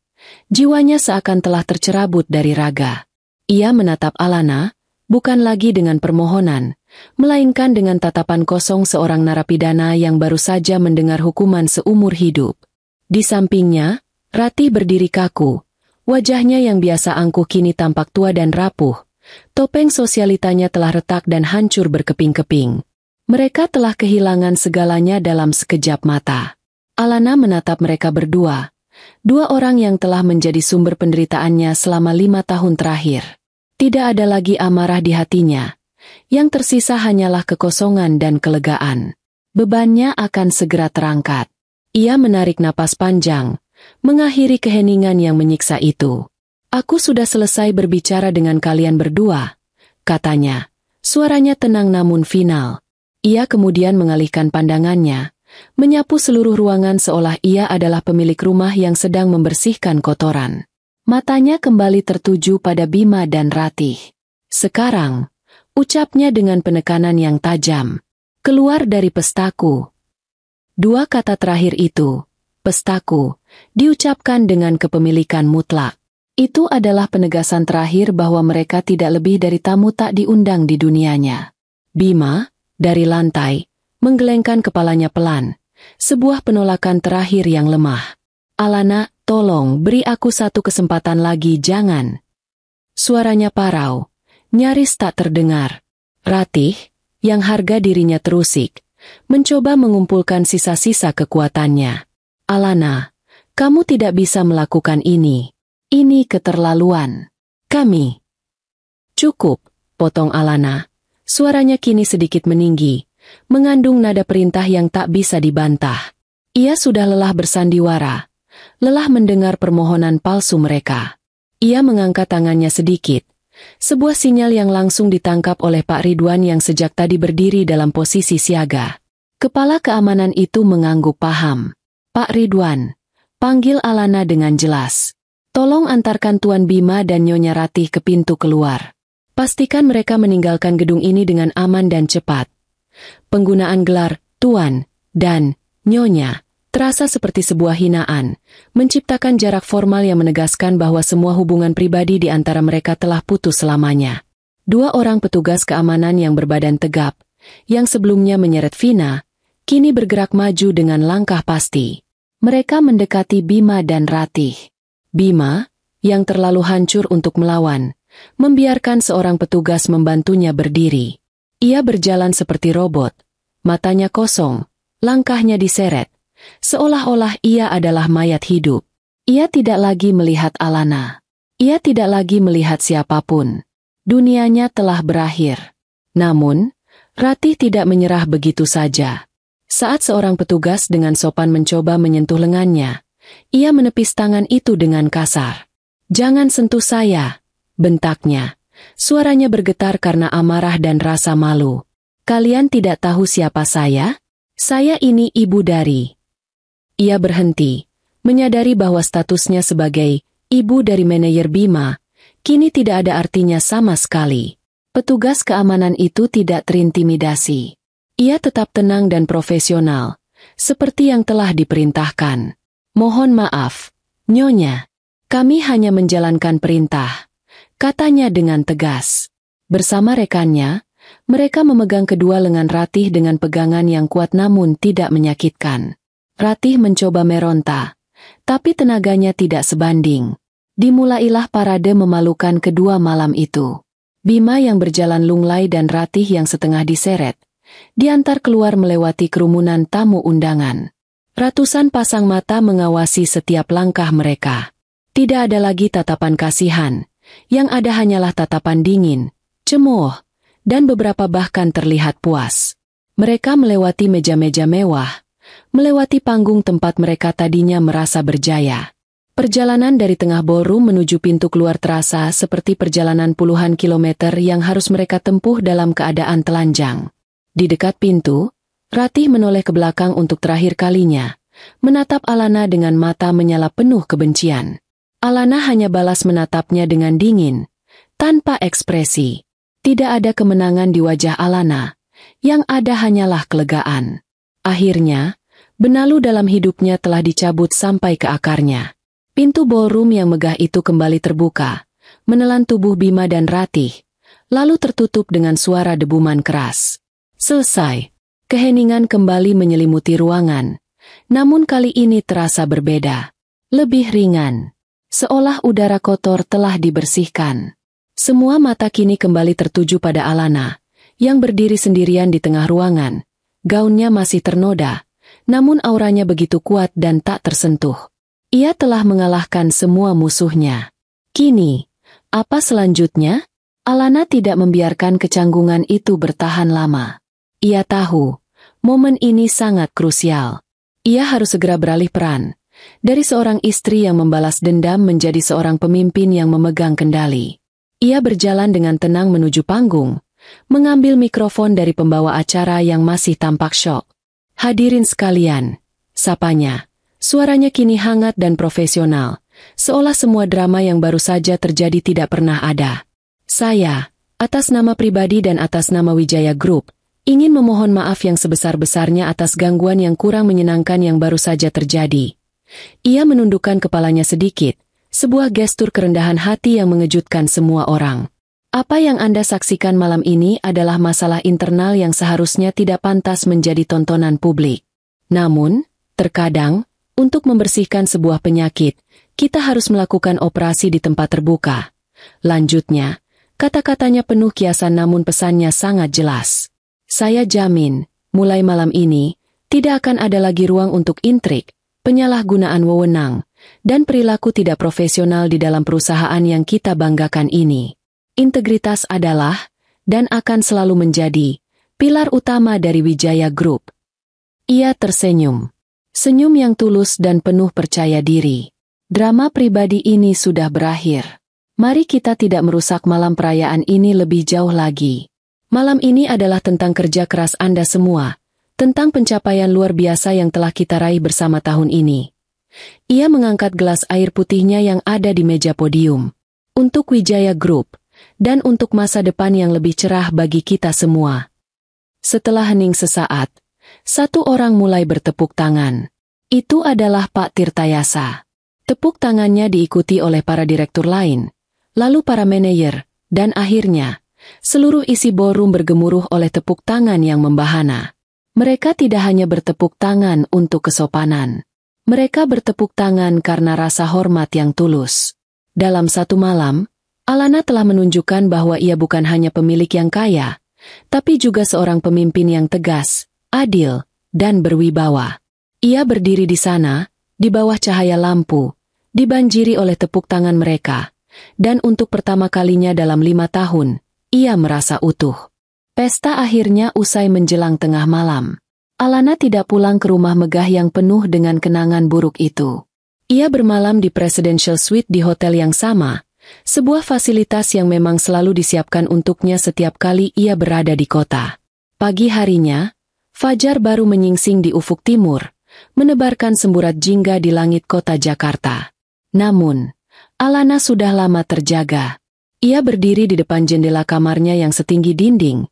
Jiwanya seakan telah tercerabut dari raga. Ia menatap Alana, bukan lagi dengan permohonan, melainkan dengan tatapan kosong seorang narapidana yang baru saja mendengar hukuman seumur hidup. Di sampingnya, Ratih berdiri kaku. Wajahnya yang biasa angkuh kini tampak tua dan rapuh. Topeng sosialitanya telah retak dan hancur berkeping-keping. Mereka telah kehilangan segalanya dalam sekejap mata. Alana menatap mereka berdua. 2 orang yang telah menjadi sumber penderitaannya selama 5 tahun terakhir. Tidak ada lagi amarah di hatinya. Yang tersisa hanyalah kekosongan dan kelegaan. Bebannya akan segera terangkat. Ia menarik napas panjang, mengakhiri keheningan yang menyiksa itu. Aku sudah selesai berbicara dengan kalian berdua, katanya. Suaranya tenang namun final. Ia kemudian mengalihkan pandangannya, menyapu seluruh ruangan seolah ia adalah pemilik rumah yang sedang membersihkan kotoran. Matanya kembali tertuju pada Bima dan Ratih. Sekarang, ucapnya dengan penekanan yang tajam. Keluar dari pestaku. Dua kata terakhir itu, pestaku, diucapkan dengan kepemilikan mutlak. Itu adalah penegasan terakhir bahwa mereka tidak lebih dari tamu tak diundang di dunianya. Bima, dari lantai, menggelengkan kepalanya pelan, sebuah penolakan terakhir yang lemah. Alana, tolong beri aku satu kesempatan lagi, jangan. Suaranya parau, nyaris tak terdengar. Ratih, yang harga dirinya terusik, mencoba mengumpulkan sisa-sisa kekuatannya. Alana, kamu tidak bisa melakukan ini. Ini keterlaluan. Kami. Cukup, potong Alana. Suaranya kini sedikit meninggi, mengandung nada perintah yang tak bisa dibantah. Ia sudah lelah bersandiwara, lelah mendengar permohonan palsu mereka. Ia mengangkat tangannya sedikit, sebuah sinyal yang langsung ditangkap oleh Pak Ridwan yang sejak tadi berdiri dalam posisi siaga. Kepala keamanan itu mengangguk paham. Pak Ridwan, panggil Alana dengan jelas. Tolong antarkan Tuan Bima dan Nyonya Ratih ke pintu keluar. Pastikan mereka meninggalkan gedung ini dengan aman dan cepat. Penggunaan gelar Tuan dan Nyonya terasa seperti sebuah hinaan, menciptakan jarak formal yang menegaskan bahwa semua hubungan pribadi di antara mereka telah putus selamanya. Dua orang petugas keamanan yang berbadan tegap, yang sebelumnya menyeret Vina, kini bergerak maju dengan langkah pasti. Mereka mendekati Bima dan Ratih. Bima, yang terlalu hancur untuk melawan, membiarkan seorang petugas membantunya berdiri. Ia berjalan seperti robot, matanya kosong, langkahnya diseret, seolah-olah ia adalah mayat hidup. Ia tidak lagi melihat Alana. Ia tidak lagi melihat siapapun. Dunianya telah berakhir. Namun, Ratih tidak menyerah begitu saja. Saat seorang petugas dengan sopan mencoba menyentuh lengannya, ia menepis tangan itu dengan kasar. "Jangan sentuh saya," bentaknya. Suaranya bergetar karena amarah dan rasa malu. "Kalian tidak tahu siapa saya? Saya ini ibu dari..." Ia berhenti, menyadari bahwa statusnya sebagai ibu dari manajer Bima kini tidak ada artinya sama sekali. Petugas keamanan itu tidak terintimidasi. Ia tetap tenang dan profesional, seperti yang telah diperintahkan. "Mohon maaf, Nyonya. Kami hanya menjalankan perintah," katanya dengan tegas. Bersama rekannya, mereka memegang kedua lengan Ratih dengan pegangan yang kuat namun tidak menyakitkan. Ratih mencoba meronta, tapi tenaganya tidak sebanding. Dimulailah parade memalukan kedua malam itu. Bima yang berjalan lunglai dan Ratih yang setengah diseret, diantar keluar melewati kerumunan tamu undangan. Ratusan pasang mata mengawasi setiap langkah mereka. Tidak ada lagi tatapan kasihan, yang ada hanyalah tatapan dingin, cemooh, dan beberapa bahkan terlihat puas. Mereka melewati meja-meja mewah, melewati panggung tempat mereka tadinya merasa berjaya. Perjalanan dari tengah ballroom menuju pintu keluar terasa seperti perjalanan puluhan kilometer yang harus mereka tempuh dalam keadaan telanjang. Di dekat pintu, Ratih menoleh ke belakang untuk terakhir kalinya, menatap Alana dengan mata menyala penuh kebencian. Alana hanya balas menatapnya dengan dingin, tanpa ekspresi. Tidak ada kemenangan di wajah Alana, yang ada hanyalah kelegaan. Akhirnya, benalu dalam hidupnya telah dicabut sampai ke akarnya. Pintu ballroom yang megah itu kembali terbuka, menelan tubuh Bima dan Ratih, lalu tertutup dengan suara debuman keras. Selesai. Keheningan kembali menyelimuti ruangan, namun kali ini terasa berbeda. Lebih ringan, seolah udara kotor telah dibersihkan. Semua mata kini kembali tertuju pada Alana, yang berdiri sendirian di tengah ruangan. Gaunnya masih ternoda, namun auranya begitu kuat dan tak tersentuh. Ia telah mengalahkan semua musuhnya. Kini, apa selanjutnya? Alana tidak membiarkan kecanggungan itu bertahan lama. Ia tahu, momen ini sangat krusial. Ia harus segera beralih peran, dari seorang istri yang membalas dendam menjadi seorang pemimpin yang memegang kendali. Ia berjalan dengan tenang menuju panggung, mengambil mikrofon dari pembawa acara yang masih tampak syok. Hadirin sekalian, sapanya. Suaranya kini hangat dan profesional, seolah semua drama yang baru saja terjadi tidak pernah ada. Saya, atas nama pribadi dan atas nama Wijaya Group, ingin memohon maaf yang sebesar-besarnya atas gangguan yang kurang menyenangkan yang baru saja terjadi. Ia menundukkan kepalanya sedikit, sebuah gestur kerendahan hati yang mengejutkan semua orang. Apa yang Anda saksikan malam ini adalah masalah internal yang seharusnya tidak pantas menjadi tontonan publik. Namun, terkadang, untuk membersihkan sebuah penyakit, kita harus melakukan operasi di tempat terbuka. Lanjutnya, kata-katanya penuh kiasan namun pesannya sangat jelas. Saya jamin, mulai malam ini, tidak akan ada lagi ruang untuk intrik, penyalahgunaan wewenang, dan perilaku tidak profesional di dalam perusahaan yang kita banggakan ini. Integritas adalah, dan akan selalu menjadi, pilar utama dari Wijaya Group. Ia tersenyum. Senyum yang tulus dan penuh percaya diri. Drama pribadi ini sudah berakhir. Mari kita tidak merusak malam perayaan ini lebih jauh lagi. Malam ini adalah tentang kerja keras Anda semua, tentang pencapaian luar biasa yang telah kita raih bersama tahun ini. Ia mengangkat gelas air putihnya yang ada di meja podium. Untuk Wijaya Group, dan untuk masa depan yang lebih cerah bagi kita semua. Setelah hening sesaat, satu orang mulai bertepuk tangan. Itu adalah Pak Tirtayasa. Tepuk tangannya diikuti oleh para direktur lain, lalu para manajer, dan akhirnya, seluruh isi ballroom bergemuruh oleh tepuk tangan yang membahana. Mereka tidak hanya bertepuk tangan untuk kesopanan. Mereka bertepuk tangan karena rasa hormat yang tulus. Dalam satu malam, Alana telah menunjukkan bahwa ia bukan hanya pemilik yang kaya, tapi juga seorang pemimpin yang tegas, adil, dan berwibawa. Ia berdiri di sana, di bawah cahaya lampu, dibanjiri oleh tepuk tangan mereka, dan untuk pertama kalinya dalam 5 tahun, ia merasa utuh. Pesta akhirnya usai menjelang tengah malam. Alana tidak pulang ke rumah megah yang penuh dengan kenangan buruk itu. Ia bermalam di Presidential Suite di hotel yang sama, sebuah fasilitas yang memang selalu disiapkan untuknya setiap kali ia berada di kota. Pagi harinya, fajar baru menyingsing di ufuk timur, menebarkan semburat jingga di langit kota Jakarta. Namun, Alana sudah lama terjaga. Ia berdiri di depan jendela kamarnya yang setinggi dinding,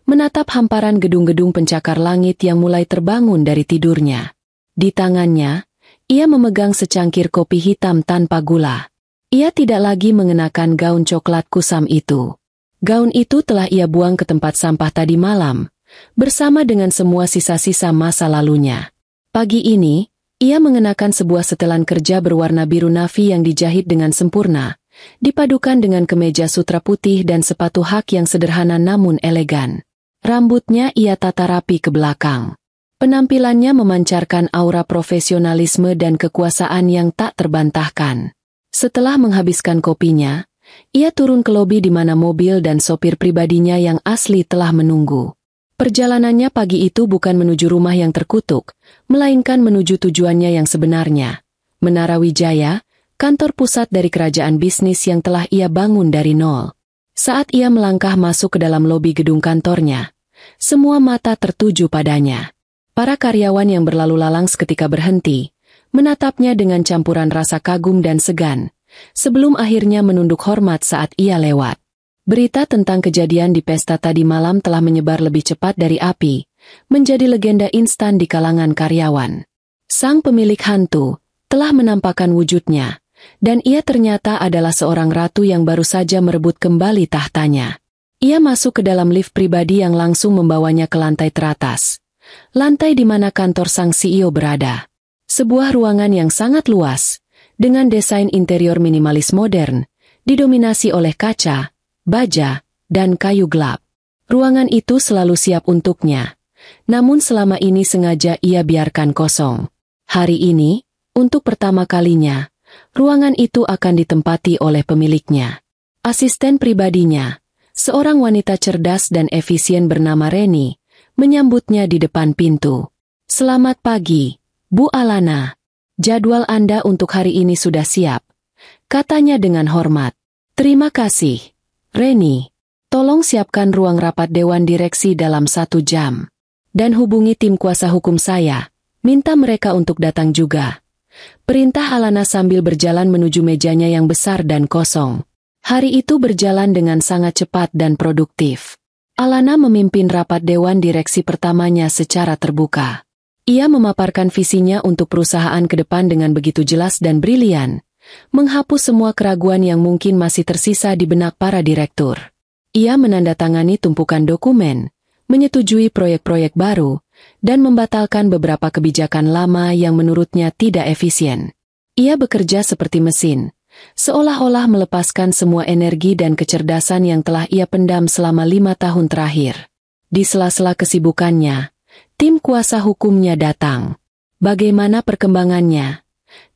menatap hamparan gedung-gedung pencakar langit yang mulai terbangun dari tidurnya. Di tangannya, ia memegang secangkir kopi hitam tanpa gula. Ia tidak lagi mengenakan gaun coklat kusam itu. Gaun itu telah ia buang ke tempat sampah tadi malam, bersama dengan semua sisa-sisa masa lalunya. Pagi ini, ia mengenakan sebuah setelan kerja berwarna biru navy yang dijahit dengan sempurna, dipadukan dengan kemeja sutra putih dan sepatu hak yang sederhana namun elegan. Rambutnya ia tata rapi ke belakang. Penampilannya memancarkan aura profesionalisme dan kekuasaan yang tak terbantahkan. Setelah menghabiskan kopinya, ia turun ke lobi di mana mobil dan sopir pribadinya yang asli telah menunggu. Perjalanannya pagi itu bukan menuju rumah yang terkutuk, melainkan menuju tujuannya yang sebenarnya. Menara Wijaya, kantor pusat dari kerajaan bisnis yang telah ia bangun dari nol. Saat ia melangkah masuk ke dalam lobi gedung kantornya, semua mata tertuju padanya. Para karyawan yang berlalu lalang seketika berhenti, menatapnya dengan campuran rasa kagum dan segan, sebelum akhirnya menunduk hormat saat ia lewat. Berita tentang kejadian di pesta tadi malam telah menyebar lebih cepat dari api, menjadi legenda instan di kalangan karyawan. Sang pemilik hantu telah menampakkan wujudnya, dan ia ternyata adalah seorang ratu yang baru saja merebut kembali tahtanya. Ia masuk ke dalam lift pribadi yang langsung membawanya ke lantai teratas. Lantai di mana kantor sang CEO berada. Sebuah ruangan yang sangat luas, dengan desain interior minimalis modern, didominasi oleh kaca, baja, dan kayu gelap. Ruangan itu selalu siap untuknya, namun selama ini sengaja ia biarkan kosong. Hari ini, untuk pertama kalinya, ruangan itu akan ditempati oleh pemiliknya. Asisten pribadinya, seorang wanita cerdas dan efisien bernama Reni, menyambutnya di depan pintu. "Selamat pagi, Bu Alana. Jadwal Anda untuk hari ini sudah siap," katanya dengan hormat. "Terima kasih, Reni. Tolong siapkan ruang rapat Dewan Direksi dalam 1 jam." Dan hubungi tim kuasa hukum saya. Minta mereka untuk datang juga. Perintah Alana sambil berjalan menuju mejanya yang besar dan kosong. Hari itu berjalan dengan sangat cepat dan produktif. Alana memimpin rapat dewan direksi pertamanya secara terbuka. Ia memaparkan visinya untuk perusahaan ke depan dengan begitu jelas dan brilian, menghapus semua keraguan yang mungkin masih tersisa di benak para direktur. Ia menandatangani tumpukan dokumen, menyetujui proyek-proyek baru, dan membatalkan beberapa kebijakan lama yang menurutnya tidak efisien. Ia bekerja seperti mesin, seolah-olah melepaskan semua energi dan kecerdasan yang telah ia pendam selama 5 tahun terakhir. Di sela-sela kesibukannya, tim kuasa hukumnya datang. Bagaimana perkembangannya?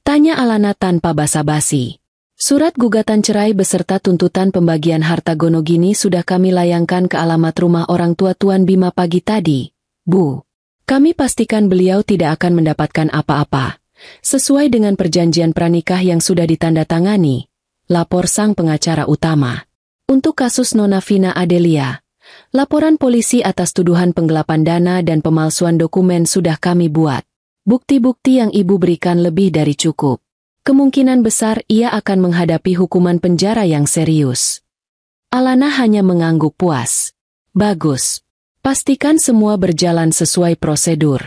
Tanya Alana tanpa basa-basi. Surat gugatan cerai beserta tuntutan pembagian harta Gonogini sudah kami layangkan ke alamat rumah orang tua Tuan Bima pagi tadi, Bu. Kami pastikan beliau tidak akan mendapatkan apa-apa, sesuai dengan perjanjian pranikah yang sudah ditandatangani, lapor sang pengacara utama. Untuk kasus Nona Vina Adelia, laporan polisi atas tuduhan penggelapan dana dan pemalsuan dokumen sudah kami buat. Bukti-bukti yang ibu berikan lebih dari cukup. Kemungkinan besar ia akan menghadapi hukuman penjara yang serius. Alana hanya mengangguk puas. Bagus. Pastikan semua berjalan sesuai prosedur.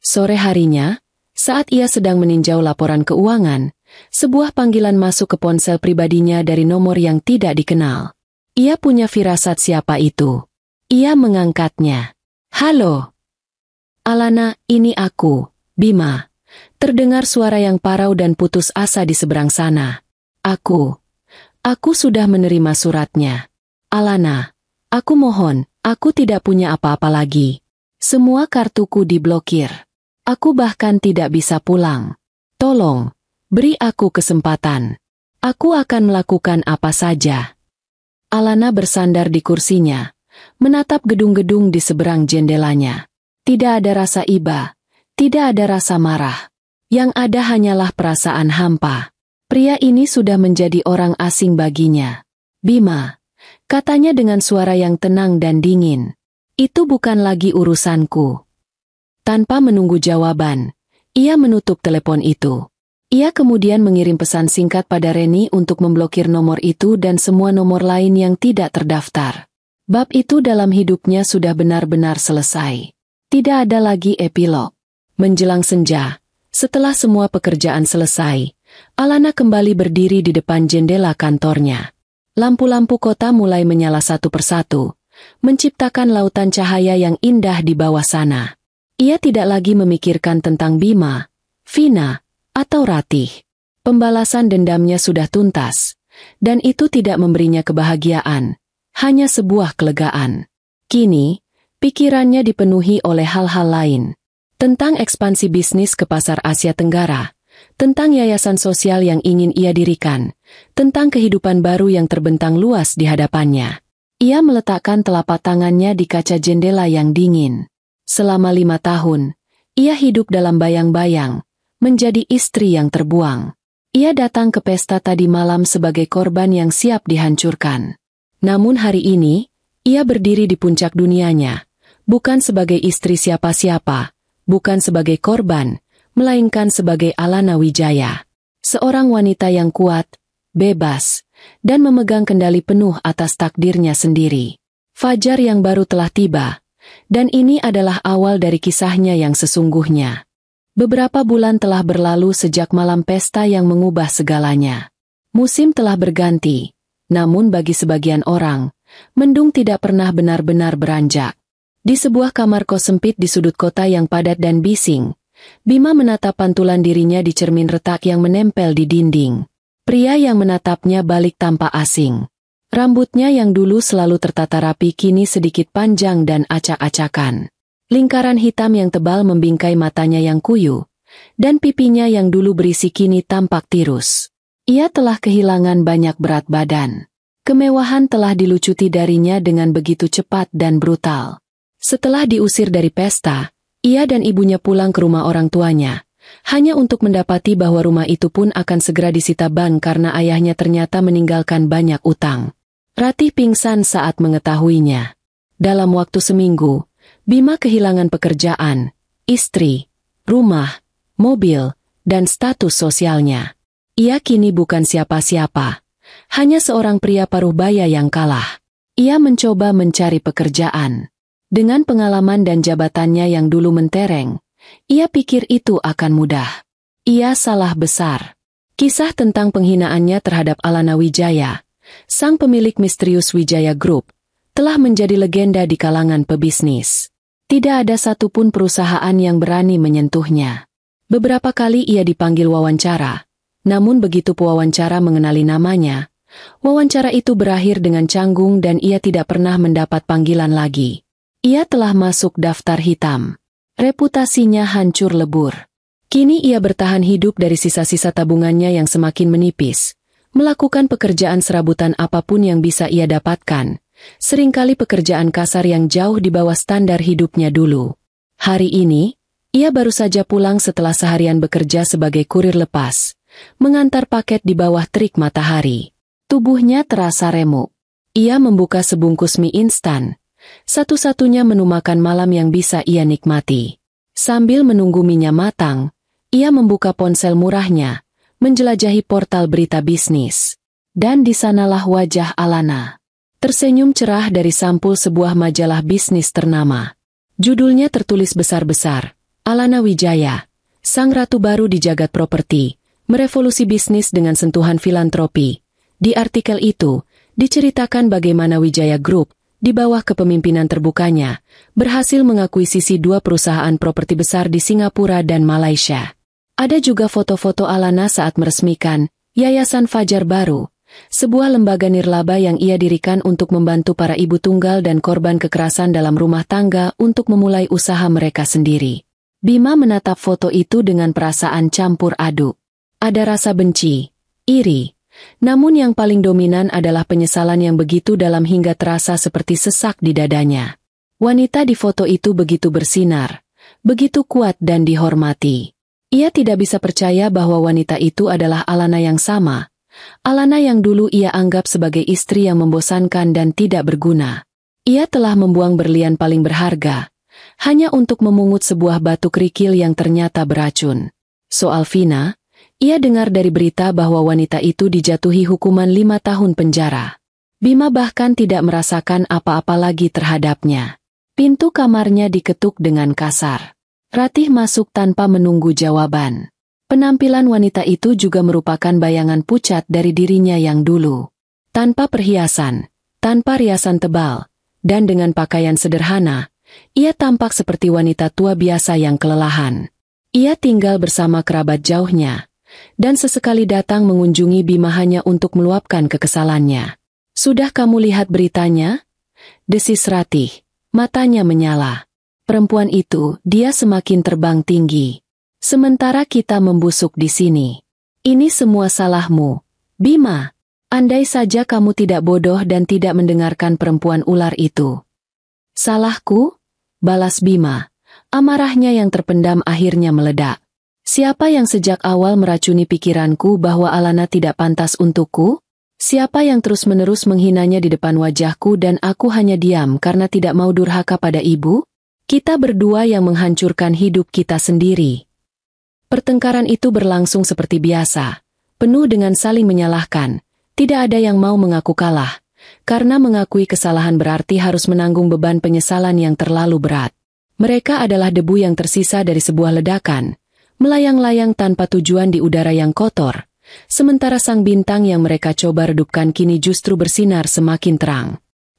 Sore harinya, saat ia sedang meninjau laporan keuangan, sebuah panggilan masuk ke ponsel pribadinya dari nomor yang tidak dikenal. Ia punya firasat siapa itu. Ia mengangkatnya. Halo. Alana, ini aku, Bima. Terdengar suara yang parau dan putus asa di seberang sana. Aku sudah menerima suratnya. Alana, aku mohon, aku tidak punya apa-apa lagi. Semua kartuku diblokir. Aku bahkan tidak bisa pulang. Tolong, beri aku kesempatan. Aku akan melakukan apa saja. Alana bersandar di kursinya, menatap gedung-gedung di seberang jendelanya. Tidak ada rasa iba, tidak ada rasa marah. Yang ada hanyalah perasaan hampa. Pria ini sudah menjadi orang asing baginya. Bima, katanya dengan suara yang tenang dan dingin. Itu bukan lagi urusanku. Tanpa menunggu jawaban, ia menutup telepon itu. Ia kemudian mengirim pesan singkat pada Reni untuk memblokir nomor itu dan semua nomor lain yang tidak terdaftar. Bab itu dalam hidupnya sudah benar-benar selesai. Tidak ada lagi epilog. Menjelang senja, setelah semua pekerjaan selesai, Alana kembali berdiri di depan jendela kantornya. Lampu-lampu kota mulai menyala satu persatu, menciptakan lautan cahaya yang indah di bawah sana. Ia tidak lagi memikirkan tentang Bima, Vina, atau Ratih. Pembalasan dendamnya sudah tuntas, dan itu tidak memberinya kebahagiaan, hanya sebuah kelegaan. Kini, pikirannya dipenuhi oleh hal-hal lain. Tentang ekspansi bisnis ke pasar Asia Tenggara, tentang yayasan sosial yang ingin ia dirikan, tentang kehidupan baru yang terbentang luas di hadapannya. Ia meletakkan telapak tangannya di kaca jendela yang dingin. Selama 5 tahun, ia hidup dalam bayang-bayang, menjadi istri yang terbuang. Ia datang ke pesta tadi malam sebagai korban yang siap dihancurkan. Namun hari ini, ia berdiri di puncak dunianya, bukan sebagai istri siapa-siapa, bukan sebagai korban, melainkan sebagai Alana Wijaya. Seorang wanita yang kuat, bebas, dan memegang kendali penuh atas takdirnya sendiri. Fajar yang baru telah tiba, dan ini adalah awal dari kisahnya yang sesungguhnya. Beberapa bulan telah berlalu sejak malam pesta yang mengubah segalanya. Musim telah berganti, namun bagi sebagian orang, mendung tidak pernah benar-benar beranjak. Di sebuah kamar kos sempit di sudut kota yang padat dan bising, Bima menatap pantulan dirinya di cermin retak yang menempel di dinding. Pria yang menatapnya balik tanpa asing. Rambutnya yang dulu selalu tertata rapi kini sedikit panjang dan acak-acakan. Lingkaran hitam yang tebal membingkai matanya yang kuyu, dan pipinya yang dulu berisi kini tampak tirus. Ia telah kehilangan banyak berat badan. Kemewahan telah dilucuti darinya dengan begitu cepat dan brutal. Setelah diusir dari pesta, ia dan ibunya pulang ke rumah orang tuanya, hanya untuk mendapati bahwa rumah itu pun akan segera disita bank karena ayahnya ternyata meninggalkan banyak utang. Ratih pingsan saat mengetahuinya. Dalam waktu seminggu, Bima kehilangan pekerjaan, istri, rumah, mobil, dan status sosialnya. Ia kini bukan siapa-siapa, hanya seorang pria paruh baya yang kalah. Ia mencoba mencari pekerjaan. Dengan pengalaman dan jabatannya yang dulu mentereng, ia pikir itu akan mudah. Ia salah besar. Kisah tentang penghinaannya terhadap Alana Wijaya, sang pemilik misterius Wijaya Group, telah menjadi legenda di kalangan pebisnis. Tidak ada satupun perusahaan yang berani menyentuhnya. Beberapa kali ia dipanggil wawancara, namun begitu pewawancara mengenali namanya, wawancara itu berakhir dengan canggung dan ia tidak pernah mendapat panggilan lagi. Ia telah masuk daftar hitam. Reputasinya hancur lebur. Kini ia bertahan hidup dari sisa-sisa tabungannya yang semakin menipis, melakukan pekerjaan serabutan apapun yang bisa ia dapatkan. Seringkali pekerjaan kasar yang jauh di bawah standar hidupnya dulu. Hari ini, ia baru saja pulang setelah seharian bekerja sebagai kurir lepas, mengantar paket di bawah terik matahari. Tubuhnya terasa remuk. Ia membuka sebungkus mie instan, satu-satunya menu makan malam yang bisa ia nikmati. Sambil menunggu mie-nya matang, ia membuka ponsel murahnya, menjelajahi portal berita bisnis. Dan di sanalah wajah Alana. Tersenyum cerah dari sampul sebuah majalah bisnis ternama. Judulnya tertulis besar-besar, Alana Wijaya, sang ratu baru di jagat properti, merevolusi bisnis dengan sentuhan filantropi. Di artikel itu, diceritakan bagaimana Wijaya Group, di bawah kepemimpinan terbukanya, berhasil mengakuisisi 2 perusahaan properti besar di Singapura dan Malaysia. Ada juga foto-foto Alana saat meresmikan Yayasan Fajar Baru, sebuah lembaga nirlaba yang ia dirikan untuk membantu para ibu tunggal dan korban kekerasan dalam rumah tangga untuk memulai usaha mereka sendiri. Bima menatap foto itu dengan perasaan campur aduk. Ada rasa benci, iri, namun yang paling dominan adalah penyesalan yang begitu dalam hingga terasa seperti sesak di dadanya. Wanita di foto itu begitu bersinar, begitu kuat dan dihormati. Ia tidak bisa percaya bahwa wanita itu adalah Alana yang sama. Alana yang dulu ia anggap sebagai istri yang membosankan dan tidak berguna. Ia telah membuang berlian paling berharga, hanya untuk memungut sebuah batu kerikil yang ternyata beracun. Soal Vina, ia dengar dari berita bahwa wanita itu dijatuhi hukuman 5 tahun penjara. Bima bahkan tidak merasakan apa-apa lagi terhadapnya. Pintu kamarnya diketuk dengan kasar. Ratih masuk tanpa menunggu jawaban. Penampilan wanita itu juga merupakan bayangan pucat dari dirinya yang dulu. Tanpa perhiasan, tanpa riasan tebal, dan dengan pakaian sederhana, ia tampak seperti wanita tua biasa yang kelelahan. Ia tinggal bersama kerabat jauhnya, dan sesekali datang mengunjungi Bima hanya untuk meluapkan kekesalannya. "Sudah kamu lihat beritanya?" desis Ratih, matanya menyala. Perempuan itu, dia semakin terbang tinggi. Sementara kita membusuk di sini. Ini semua salahmu, Bima. Andai saja kamu tidak bodoh dan tidak mendengarkan perempuan ular itu. Salahku? Balas Bima. Amarahnya yang terpendam akhirnya meledak. Siapa yang sejak awal meracuni pikiranku bahwa Alana tidak pantas untukku? Siapa yang terus-menerus menghinanya di depan wajahku dan aku hanya diam karena tidak mau durhaka pada ibu? Kita berdua yang menghancurkan hidup kita sendiri. Pertengkaran itu berlangsung seperti biasa, penuh dengan saling menyalahkan. Tidak ada yang mau mengaku kalah, karena mengakui kesalahan berarti harus menanggung beban penyesalan yang terlalu berat. Mereka adalah debu yang tersisa dari sebuah ledakan, melayang-layang tanpa tujuan di udara yang kotor, sementara sang bintang yang mereka coba redupkan kini justru bersinar semakin terang.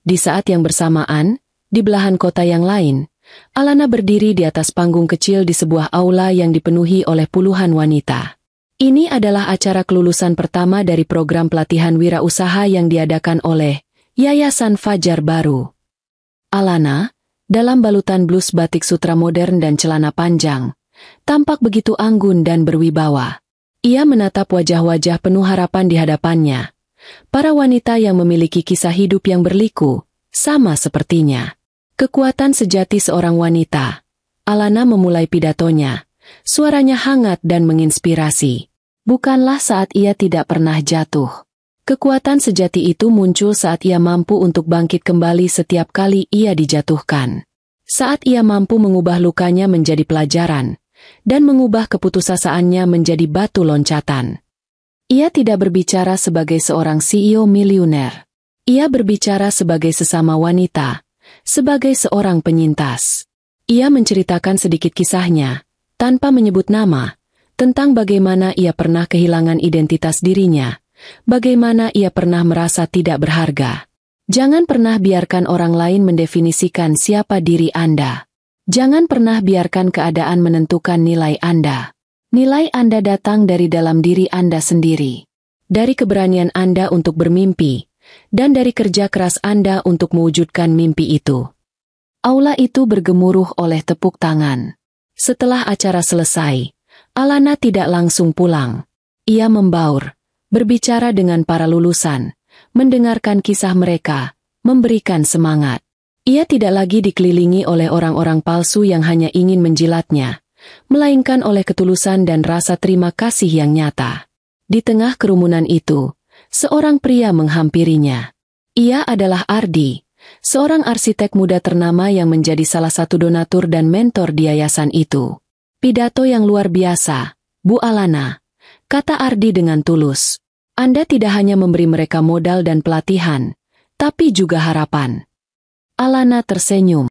Di saat yang bersamaan, di belahan kota yang lain, Alana berdiri di atas panggung kecil di sebuah aula yang dipenuhi oleh puluhan wanita. Ini adalah acara kelulusan pertama dari program pelatihan wirausaha yang diadakan oleh Yayasan Fajar Baru. Alana, dalam balutan blus batik sutra modern dan celana panjang, tampak begitu anggun dan berwibawa. Ia menatap wajah-wajah penuh harapan di hadapannya. Para wanita yang memiliki kisah hidup yang berliku, sama sepertinya. Kekuatan sejati seorang wanita. Alana memulai pidatonya. Suaranya hangat dan menginspirasi. Bukanlah saat ia tidak pernah jatuh. Kekuatan sejati itu muncul saat ia mampu untuk bangkit kembali setiap kali ia dijatuhkan. Saat ia mampu mengubah lukanya menjadi pelajaran, dan mengubah keputusasanya menjadi batu loncatan. Ia tidak berbicara sebagai seorang CEO miliuner. Ia berbicara sebagai sesama wanita, sebagai seorang penyintas. Ia menceritakan sedikit kisahnya, tanpa menyebut nama, tentang bagaimana ia pernah kehilangan identitas dirinya, bagaimana ia pernah merasa tidak berharga. Jangan pernah biarkan orang lain mendefinisikan siapa diri Anda. Jangan pernah biarkan keadaan menentukan nilai Anda. Nilai Anda datang dari dalam diri Anda sendiri. Dari keberanian Anda untuk bermimpi, dan dari kerja keras Anda untuk mewujudkan mimpi itu. Aula itu bergemuruh oleh tepuk tangan. Setelah acara selesai, Alana tidak langsung pulang. Ia membaur, berbicara dengan para lulusan, mendengarkan kisah mereka, memberikan semangat. Ia tidak lagi dikelilingi oleh orang-orang palsu yang hanya ingin menjilatnya, melainkan oleh ketulusan dan rasa terima kasih yang nyata. Di tengah kerumunan itu, seorang pria menghampirinya. Ia adalah Ardi, seorang arsitek muda ternama yang menjadi salah satu donatur dan mentor di yayasan itu. Pidato yang luar biasa, Bu Alana, kata Ardi dengan tulus. Anda tidak hanya memberi mereka modal dan pelatihan, tapi juga harapan. Alana tersenyum.